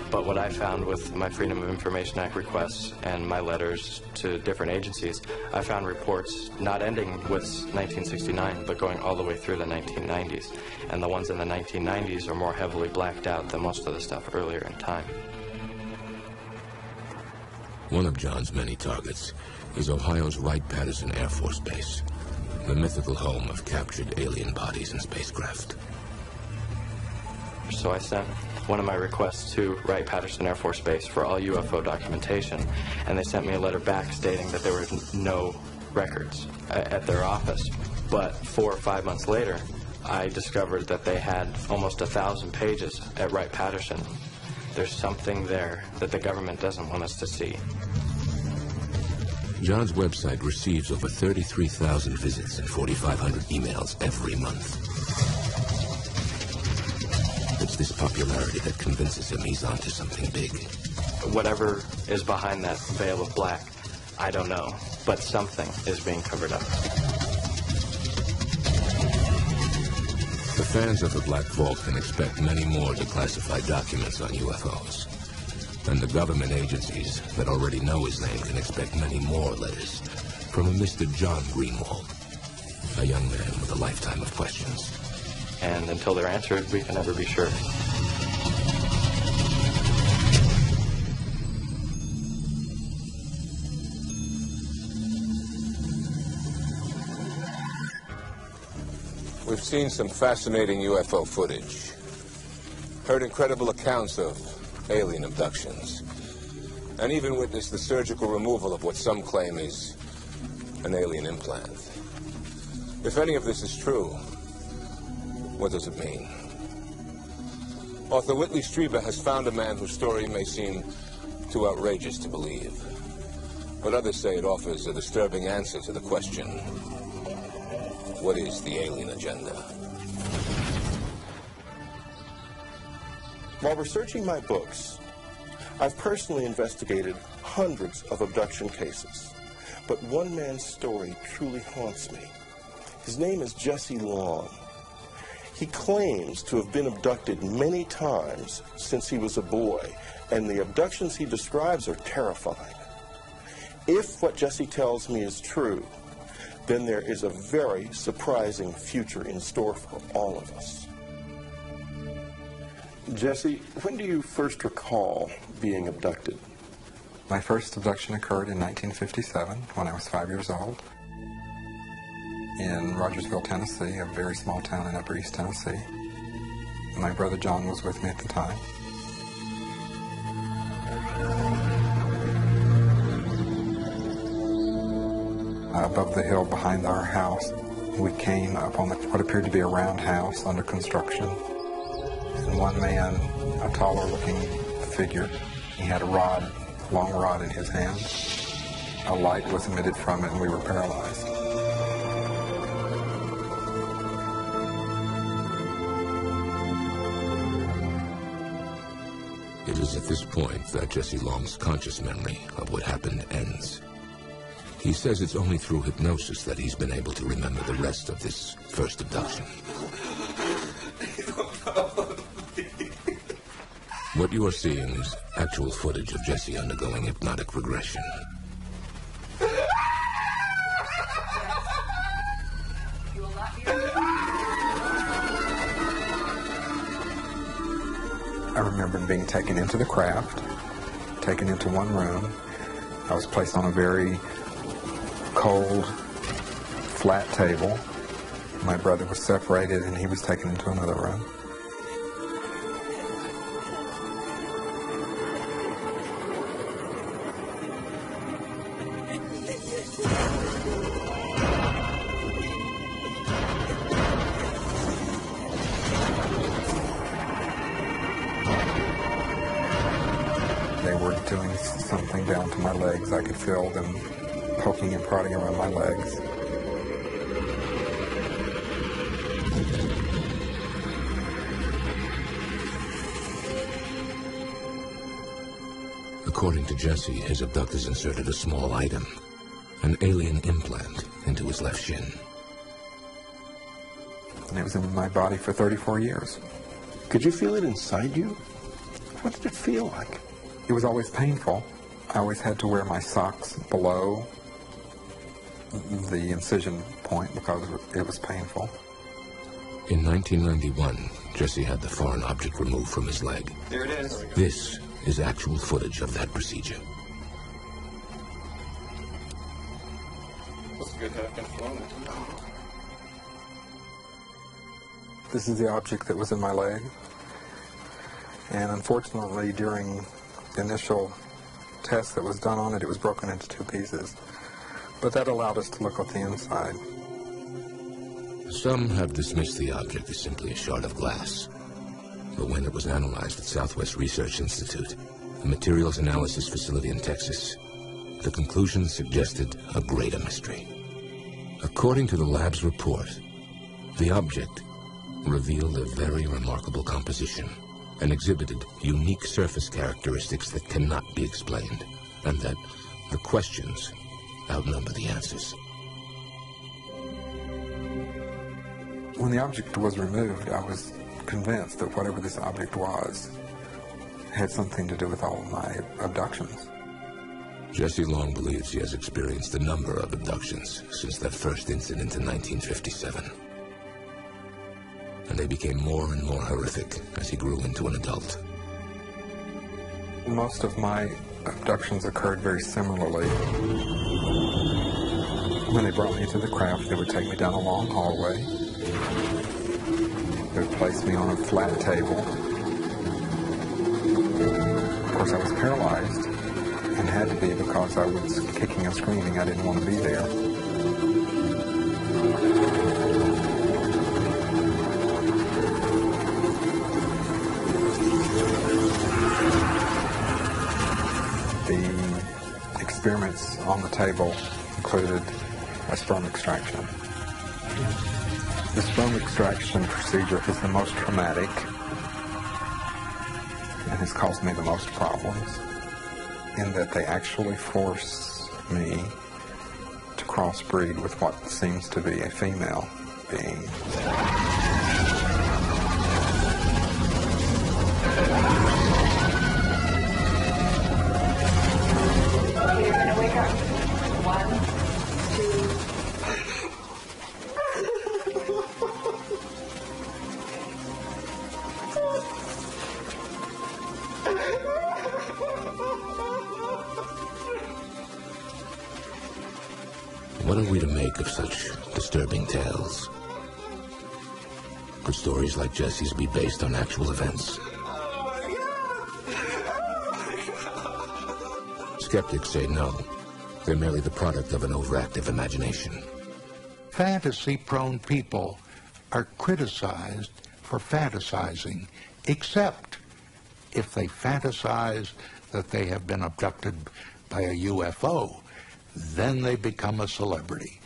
But what I found with my Freedom of Information Act requests and my letters to different agencies, I found reports not ending with 1969, but going all the way through the 1990s. And the ones in the 1990s are more heavily blacked out than most of the stuff earlier in time. One of John's many targets is Ohio's Wright-Patterson Air Force Base, the mythical home of captured alien bodies and spacecraft. So I sent one of my requests to Wright-Patterson Air Force Base for all UFO documentation, and they sent me a letter back stating that there were no records at their office. But 4 or 5 months later, I discovered that they had almost 1,000 pages at Wright-Patterson. There's something there that the government doesn't want us to see. John's website receives over 33,000 visits and 4,500 emails every month. It's this popularity that convinces him he's onto something big. Whatever is behind that veil of black, I don't know. but something is being covered up. The fans of the Black Vault can expect many more declassified documents on UFOs. And the government agencies that already know his name can expect many more letters from a Mr. John Greenwald, a young man with a lifetime of questions. And until they're answered, we can never be sure. We've seen some fascinating UFO footage, heard incredible accounts of alien abductions, and even witnessed the surgical removal of what some claim is an alien implant. If any of this is true, what does it mean? Author Whitley Strieber has found a man whose story may seem too outrageous to believe, but others say it offers a disturbing answer to the question, what is the alien agenda? While researching my books, I've personally investigated hundreds of abduction cases, but one man's story truly haunts me. His name is Jesse Long. He claims to have been abducted many times since he was a boy, and the abductions he describes are terrifying. If what Jesse tells me is true, then there is a very surprising future in store for all of us. Jesse, when do you first recall being abducted? My first abduction occurred in 1957 when I was 5 years old in Rogersville, Tennessee, a very small town in Upper East Tennessee. My brother John was with me at the time. Above the hill behind our house, we came upon what appeared to be a roundhouse under construction. And one man, a taller-looking figure, he had a rod, long rod in his hand. A light was emitted from it, and we were paralyzed. It is at this point that Jesse Long's conscious memory of what happened ends. He says it's only through hypnosis that he's been able to remember the rest of this first abduction. What you are seeing is actual footage of Jesse undergoing hypnotic regression. I remember being taken into the craft, taken into one room. I was placed on a very cold, flat table. My brother was separated and he was taken into another room. They were doing something down to my legs. I could feel them poking and prodding around my legs. According to Jesse, his abductors inserted a small item, an alien implant, into his left shin. And it was in my body for 34 years. Could you feel it inside you? What did it feel like? It was always painful. I always had to wear my socks below the incision point because it was painful. In 1991, Jesse had the foreign object removed from his leg. There it is. This is actual footage of that procedure. It's good to have been flown. This is the object that was in my leg. And unfortunately, during the initial test that was done on it, it was broken into 2 pieces. But that allowed us to look at the inside. Some have dismissed the object as simply a shard of glass. But when it was analyzed at Southwest Research Institute, a materials analysis facility in Texas, the conclusions suggested a greater mystery. According to the lab's report, the object revealed a very remarkable composition and exhibited unique surface characteristics that cannot be explained, and that the questions outnumber the answers. When the object was removed, I was convinced that whatever this object was had something to do with all of my abductions. Jesse Long believes he has experienced a number of abductions since that first incident in 1957. And they became more and more horrific as he grew into an adult. Most of my abductions occurred very similarly. When they brought me into the craft, they would take me down a long hallway. They would place me on a flat table. Of course, I was paralyzed, and had to be because I was kicking and screaming. I didn't want to be there. The experiments on the table included a sperm extraction. The sperm extraction procedure is the most traumatic and has caused me the most problems, in that they actually force me to crossbreed with what seems to be a female being. Okay, you're going to wake up. 1, 2... What are we to make of such disturbing tales? Could stories like Jesse's be based on actual events? Skeptics say no. They're merely the product of an overactive imagination. Fantasy-prone people are criticized for fantasizing, except if they fantasize that they have been abducted by a UFO. Then they become a celebrity.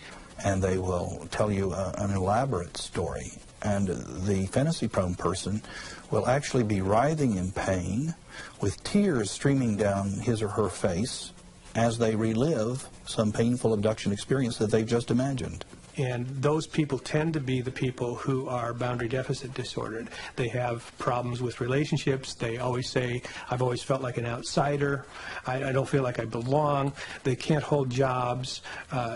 And they will tell you an elaborate story. And the fantasy-prone person will actually be writhing in pain with tears streaming down his or her face as they relive some painful abduction experience that they've just imagined. And those people tend to be the people who are boundary deficit disordered. They have problems with relationships. They always say, I've always felt like an outsider. I don't feel like I belong. They can't hold jobs.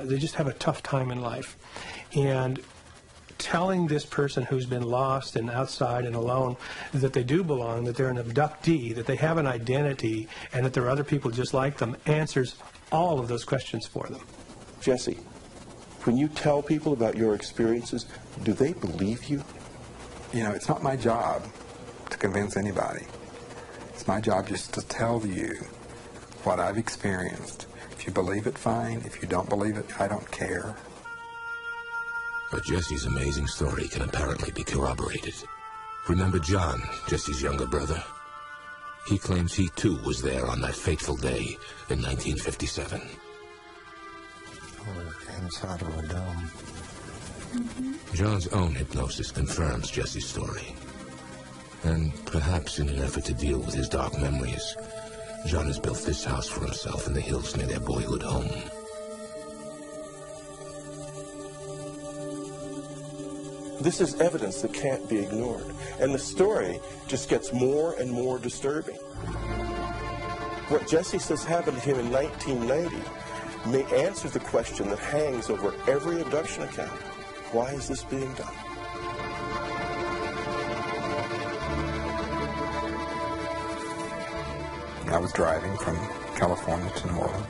They just have a tough time in life. And telling this person who's been lost and outside and alone that they do belong, that they're an abductee, that they have an identity, and that there are other people just like them, answers all of those questions for them. Jesse, when you tell people about your experiences, do they believe you? You know, it's not my job to convince anybody. It's my job just to tell you what I've experienced. If you believe it, fine. If you don't believe it, I don't care. But Jesse's amazing story can apparently be corroborated. Remember John, Jesse's younger brother? He claims he too was there on that fateful day in 1957. Inside of a dome. John's own hypnosis confirms Jesse's story. And perhaps in an effort to deal with his dark memories, John has built this house for himself in the hills near their boyhood home. This is evidence that can't be ignored. And the story just gets more and more disturbing. What Jesse says happened to him in 1990 may answer the question that hangs over every abduction account. Why is this being done? I was driving from California to New Orleans,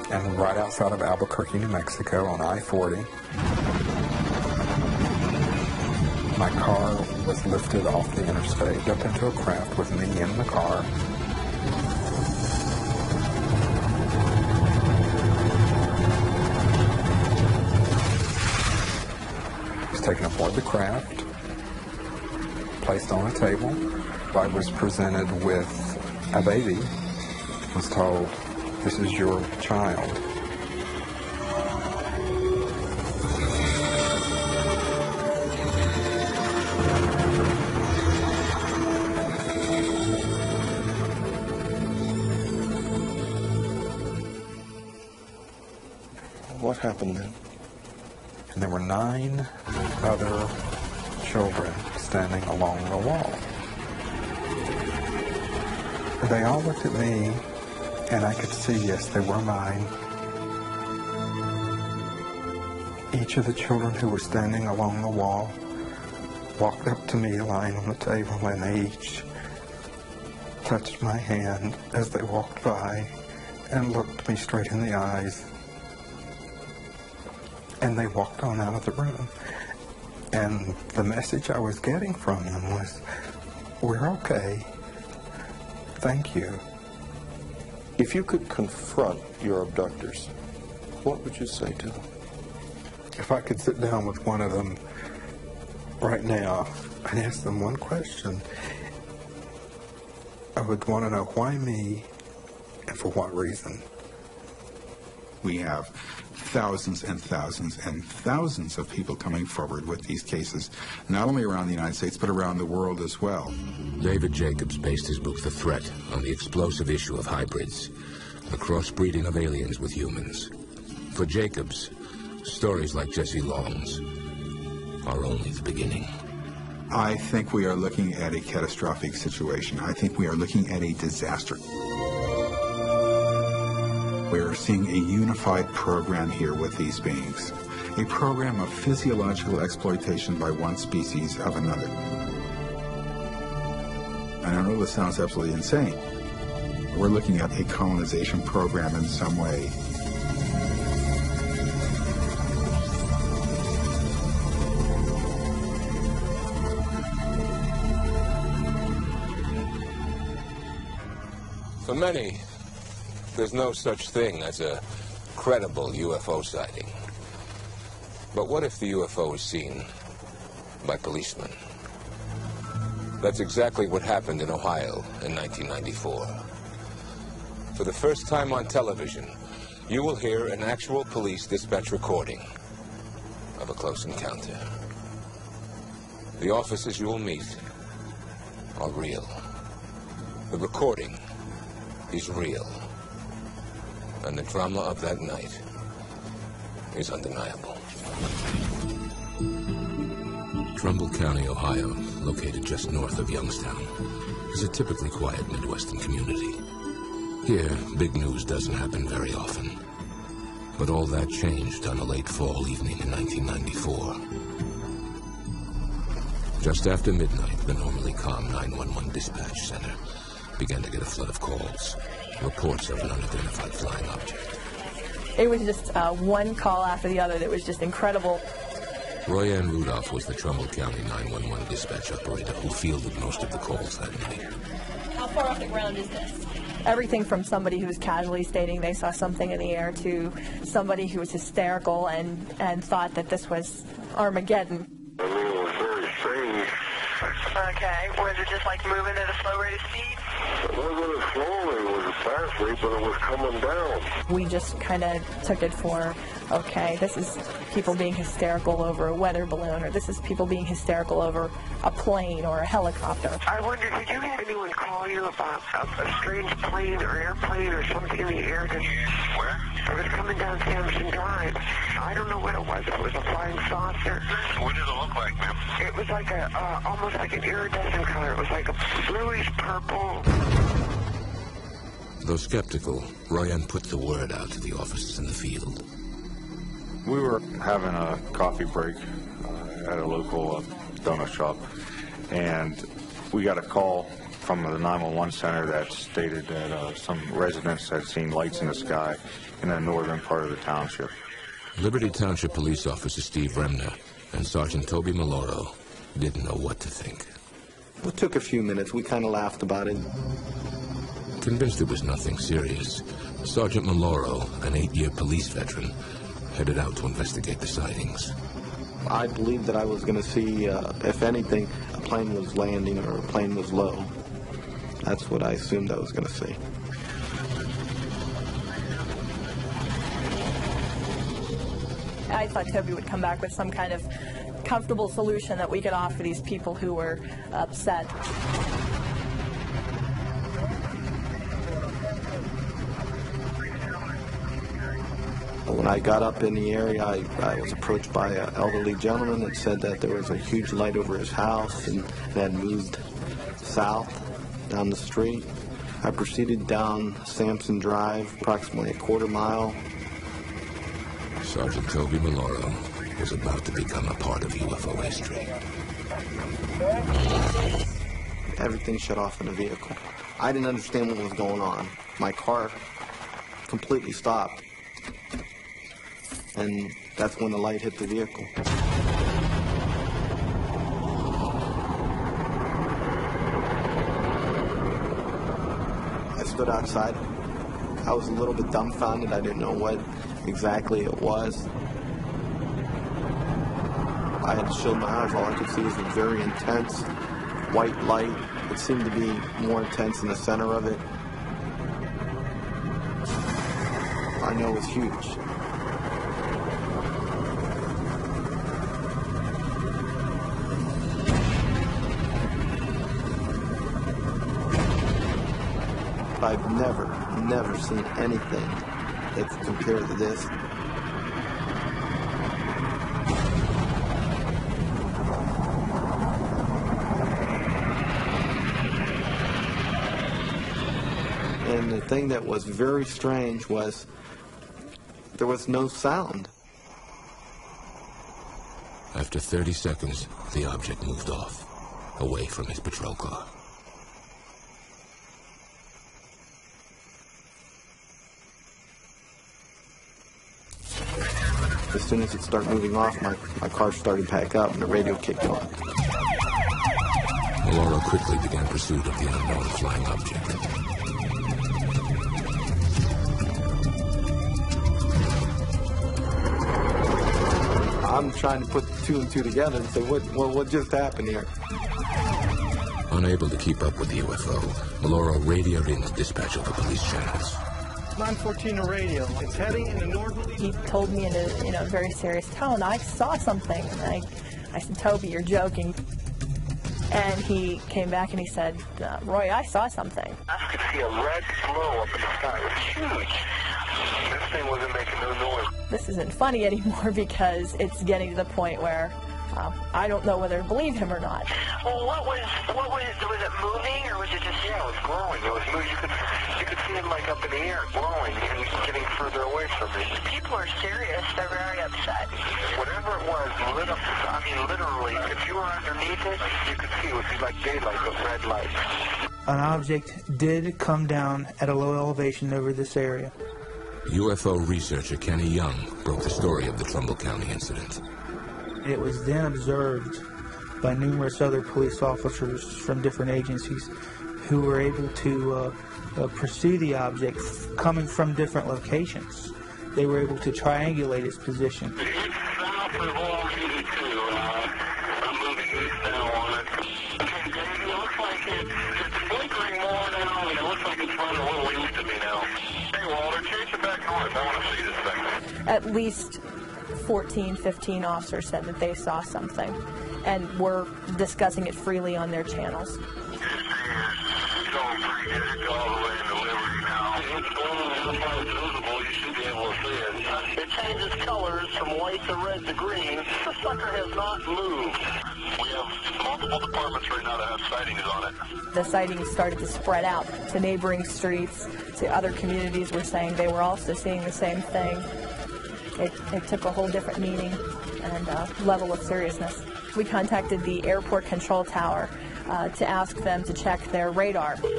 and right outside of Albuquerque, New Mexico, on I-40, my car was lifted off the interstate up into a craft with me in the car. Taken aboard the craft, placed on a table. I was presented with a baby, was told, this is your child. What happened then? And there were 9 other children standing along the wall. They all looked at me, and I could see, yes, they were mine. Each of the children who were standing along the wall walked up to me lying on the table, and they each touched my hand as they walked by and looked me straight in the eyes. And they walked on out of the room. And the message I was getting from them was, we're okay. Thank you. If you could confront your abductors, what would you say to them? If I could sit down with one of them right now and ask them one question, I would want to know why me and for what reason. We have thousands and thousands and thousands of people coming forward with these cases, not only around the United States, but around the world as well. David Jacobs based his book The Threat on the explosive issue of hybrids, the crossbreeding of aliens with humans. For Jacobs, stories like Jesse Long's are only the beginning. I think we are looking at a catastrophic situation. I think we are looking at a disaster. We're seeing a unified program here with these beings, a program of physiological exploitation by one species of another. And I know this sounds absolutely insane. We're looking at a colonization program in some way. For many, there's no such thing as a credible UFO sighting. But what if the UFO is seen by policemen? That's exactly what happened in Ohio in 1994. For the first time on television, you will hear an actual police dispatch recording of a close encounter. The officers you will meet are real. The recording is real. And the drama of that night is undeniable. Trumbull County, Ohio, located just north of Youngstown, is a typically quiet Midwestern community. Here, big news doesn't happen very often. But all that changed on a late fall evening in 1994. Just after midnight, the normally calm 911 dispatch center began to get a flood of calls, reports of an unidentified flying object. It was just one call after the other that was just incredible. Royanne Rudolph was the Trumbull County 911 dispatch operator who fielded most of the calls that night. How far off the ground is this? Everything from somebody who was casually stating they saw something in the air to somebody who was hysterical and thought that this was Armageddon. I mean, it was very strange. Okay, was it just like moving at a slow rate of speed? It wasn't as slowly, it was fast rate, but it was coming down. We just kind of took it for, okay, this is people being hysterical over a weather balloon, or this is people being hysterical over a plane or a helicopter. I wonder, did you have anyone call you about a strange plane or airplane or something in the air? Where? It was coming down Sampson Drive. I don't know what it was. It was a flying saucer. What did it look like, ma'am? It was like almost like an iridescent color. It was like a bluish purple. Though skeptical, Royanne put the word out to the officers in the field. We were having a coffee break at a local donut shop, and we got a call from the 911 center that stated that some residents had seen lights in the sky in the northern part of the township. Liberty Township Police Officer Steve Remner and Sergeant Toby Maloro didn't know what to think. It took a few minutes. We kind of laughed about it. Convinced it was nothing serious, Sergeant Maloro, an 8-year police veteran, headed out to investigate the sightings. I believed that I was going to see, if anything, a plane was landing or a plane was low. That's what I assumed I was going to see. I thought Toby would come back with some kind of comfortable solution that we could offer these people who were upset. When I got up in the area, I was approached by an elderly gentleman that said that there was a huge light over his house and it had moved south down the street. I proceeded down Sampson Drive, approximately a quarter mile. Sergeant Toby Maloro was about to become a part of UFO history. Everything shut off in the vehicle. I didn't understand what was going on. My car completely stopped. And that's when the light hit the vehicle. I stood outside. I was a little bit dumbfounded. I didn't know what exactly it was. I had to shield my eyes. All I could see was a very intense white light. It seemed to be more intense in the center of it. I know it was huge. I've never seen anything that's compared to this. And the thing that was very strange was there was no sound. After 30 seconds, the object moved off, away from his patrol car. As soon as it started moving off, my car started to pack up and the radio kicked on. Maloro quickly began pursuit of the unknown flying object. I'm trying to put two and two together and say, what just happened here? Unable to keep up with the UFO, Maloro radioed in to dispatch over police channels. 914 to radio. It's heading in a northerly... He told me in a very serious tone, I saw something. And I said, Toby, you're joking. And he came back and he said, Roy, I saw something. I could see a red glow up in the sky. It was huge. This thing wasn't making no noise. This isn't funny anymore because it's getting to the point where I don't know whether to believe him or not. Well, was it moving or was it just... Yeah, it was glowing. It was moving. You could see it like up in the air, glowing and getting further away from me. People are serious. They're very upset. Whatever it was, lit up, I mean, literally, if you were underneath it, you could see it would be like daylight, those red lights. An object did come down at a low elevation over this area. UFO researcher Kenny Young broke the story of the Trumbull County incident. It was then observed by numerous other police officers from different agencies who were able to pursue the object coming from different locations. They were able to triangulate its position. It's south of OVNIs. I'm moving east now on it. Okay, Dave, it looks like it's flickering more now, and it looks like it's running a little east of me now. Hey, Walter, chase it back north. I want to see this thing. At least 14, 15 officers said that they saw something and were discussing it freely on their channels. This thing is going pretty good. It's all the way into Liberty now. It's going as far as visible. You should be able to see it. It changes colors from white to red to green. The sucker has not moved. We have multiple departments right now that have sightings on it. The sightings started to spread out to neighboring streets, to other communities were saying they were also seeing the same thing. It took a whole different meaning and level of seriousness. We contacted the airport control tower to ask them to check their radar. We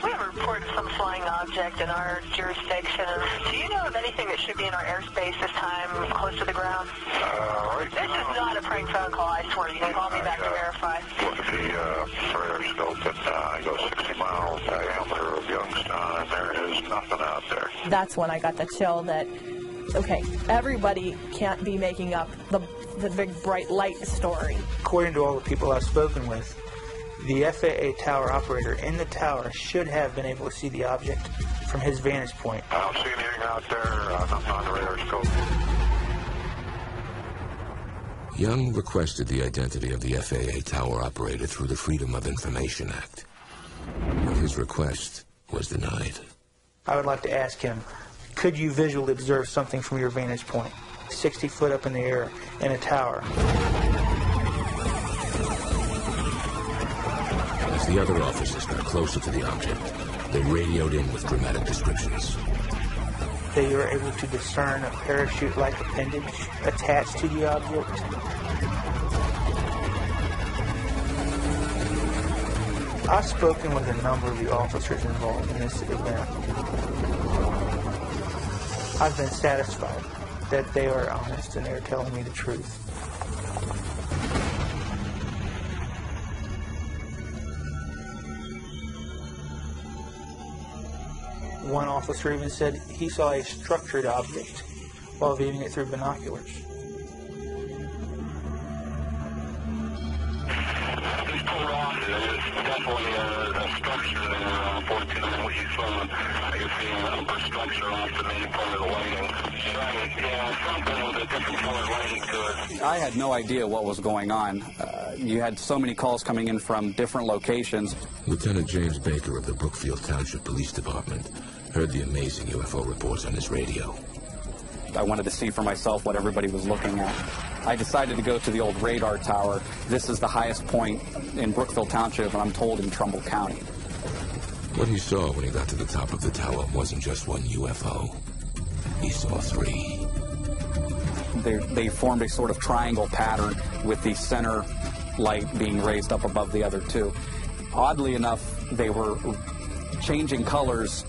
have a report of some flying object in our jurisdiction. Do you know of anything that should be in our airspace this time, close to the ground? This is not a prank phone call, I swear. You can call me back to verify. Look at the radar scope, and I go 60 miles diameter of Youngstown, and there is nothing out there. That's when I got the chill that, okay, everybody can't be making up the big bright light story. According to all the people I've spoken with, the FAA tower operator in the tower should have been able to see the object from his vantage point. I don't see anything out there, nothing on the radar scope. Young requested the identity of the FAA tower operator through the Freedom of Information Act. His request was denied. I would like to ask him, could you visually observe something from your vantage point, 60 foot up in the air in a tower? As the other officers got closer to the object, they radioed in with dramatic descriptions. They were able to discern a parachute-like appendage attached to the object. I've spoken with a number of the officers involved in this event. I've been satisfied that they are honest and they're telling me the truth. One officer even said he saw a structured object while viewing it through binoculars. Definitely a structure there, unfortunately, what you saw. I can see an upper structure off the main part of the lighting. Right, yeah, something with a different color lighting to it. I had no idea what was going on. You had so many calls coming in from different locations. Lieutenant James Baker of the Brookfield Township Police Department heard the amazing UFO reports on his radio. I wanted to see for myself what everybody was looking at. I decided to go to the old radar tower. This is the highest point in Brookfield Township, and I'm told in Trumbull County. What he saw when he got to the top of the tower wasn't just one UFO. He saw three. They formed a sort of triangle pattern with the center light being raised up above the other two. Oddly enough, they were changing colors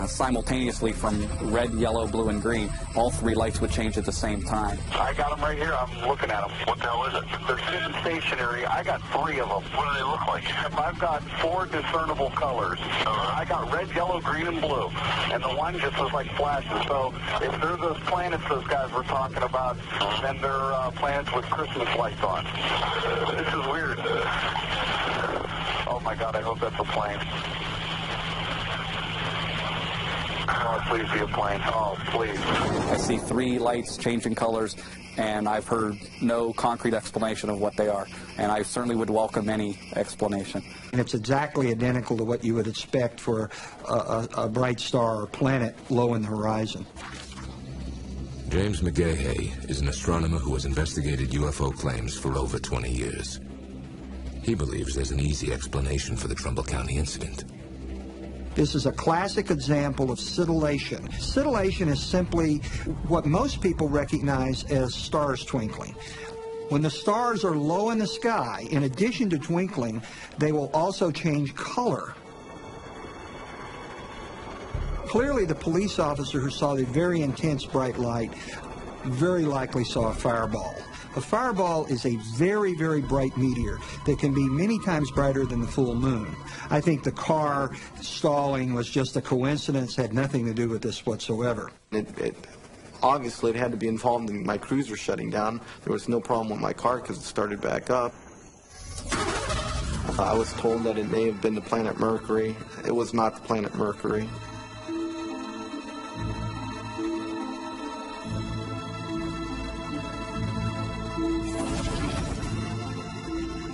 simultaneously from red, yellow, blue, and green. All three lights would change at the same time. I got them right here. I'm looking at them. What the hell is it? They're sitting stationary. I got three of them. What do they look like? I've got four discernible colors. I got red, yellow, green, and blue. And the one just looks like flashes. So if they're those planets those guys were talking about, then they're planets with Christmas lights on. This is weird. Oh my God, I hope that's a plane. Oh, please be a plane. Oh, please. I see three lights changing colors, and I've heard no concrete explanation of what they are. And I certainly would welcome any explanation. And it's exactly identical to what you would expect for a bright star or planet low in the horizon. James McGahey is an astronomer who has investigated UFO claims for over 20 years. He believes there's an easy explanation for the Trumbull County incident. This is a classic example of scintillation. Scintillation is simply what most people recognize as stars twinkling. When the stars are low in the sky, in addition to twinkling, they will also change color. Clearly, the police officer who saw the very intense bright light very likely saw a fireball. A fireball is a very, very bright meteor that can be many times brighter than the full moon. I think the car stalling was just a coincidence, had nothing to do with this whatsoever. Obviously, it had to be involved in my cruiser shutting down. There was no problem with my car because it started back up. I was told that it may have been the planet Mercury. It was not the planet Mercury.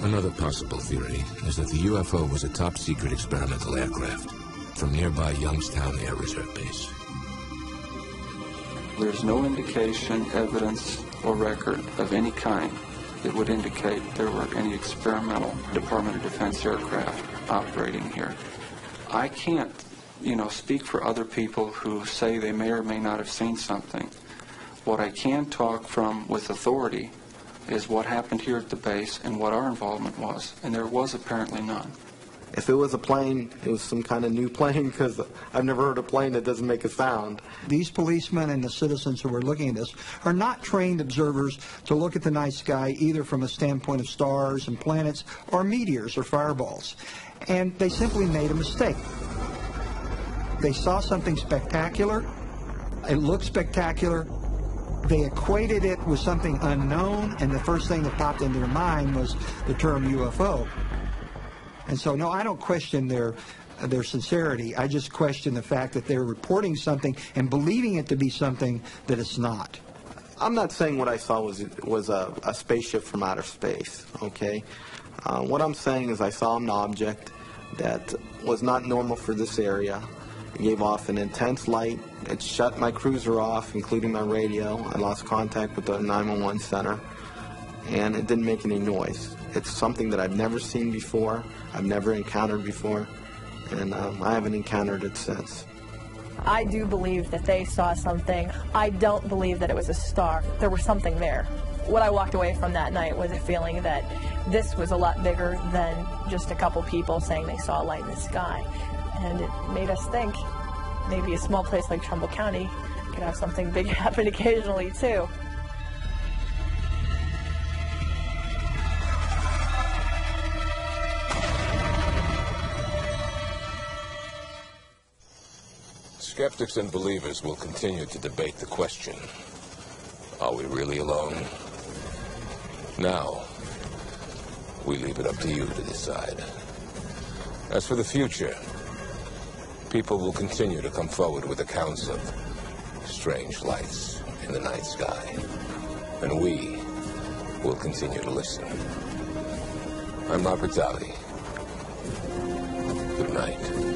Another possible theory is that the UFO was a top-secret experimental aircraft from nearby Youngstown Air Reserve Base. There's no indication, evidence, or record of any kind that would indicate there were any experimental Department of Defense aircraft operating here. I can't, speak for other people who say they may or may not have seen something. What I can talk from with authority is what happened here at the base and what our involvement was, and there was apparently none. If it was a plane, it was some kind of new plane, because I've never heard a plane that doesn't make a sound. These policemen and the citizens who are looking at this are not trained observers to look at the night sky either from a standpoint of stars and planets or meteors or fireballs. And they simply made a mistake. They saw something spectacular. It looked spectacular. They equated it with something unknown, and the first thing that popped into their mind was the term UFO. And so, no, I don't question their sincerity. I just question the fact that they're reporting something and believing it to be something that it's not. I'm not saying what I saw was a spaceship from outer space, okay? What I'm saying is I saw an object that was not normal for this area, It gave off an intense light. It shut my cruiser off, including my radio. I lost contact with the 911 center, and it didn't make any noise. It's something that I've never seen before, I've never encountered before, and I haven't encountered it since. I do believe that they saw something. I don't believe that it was a star. There was something there. What I walked away from that night was a feeling that this was a lot bigger than just a couple people saying they saw a light in the sky. And it made us think maybe a small place like Trumbull County could have something big happen occasionally too. Skeptics and believers will continue to debate the question, are we really alone? Now, we leave it up to you to decide. As for the future, people will continue to come forward with accounts of strange lights in the night sky, and we will continue to listen. I'm Robert Daly. Good night.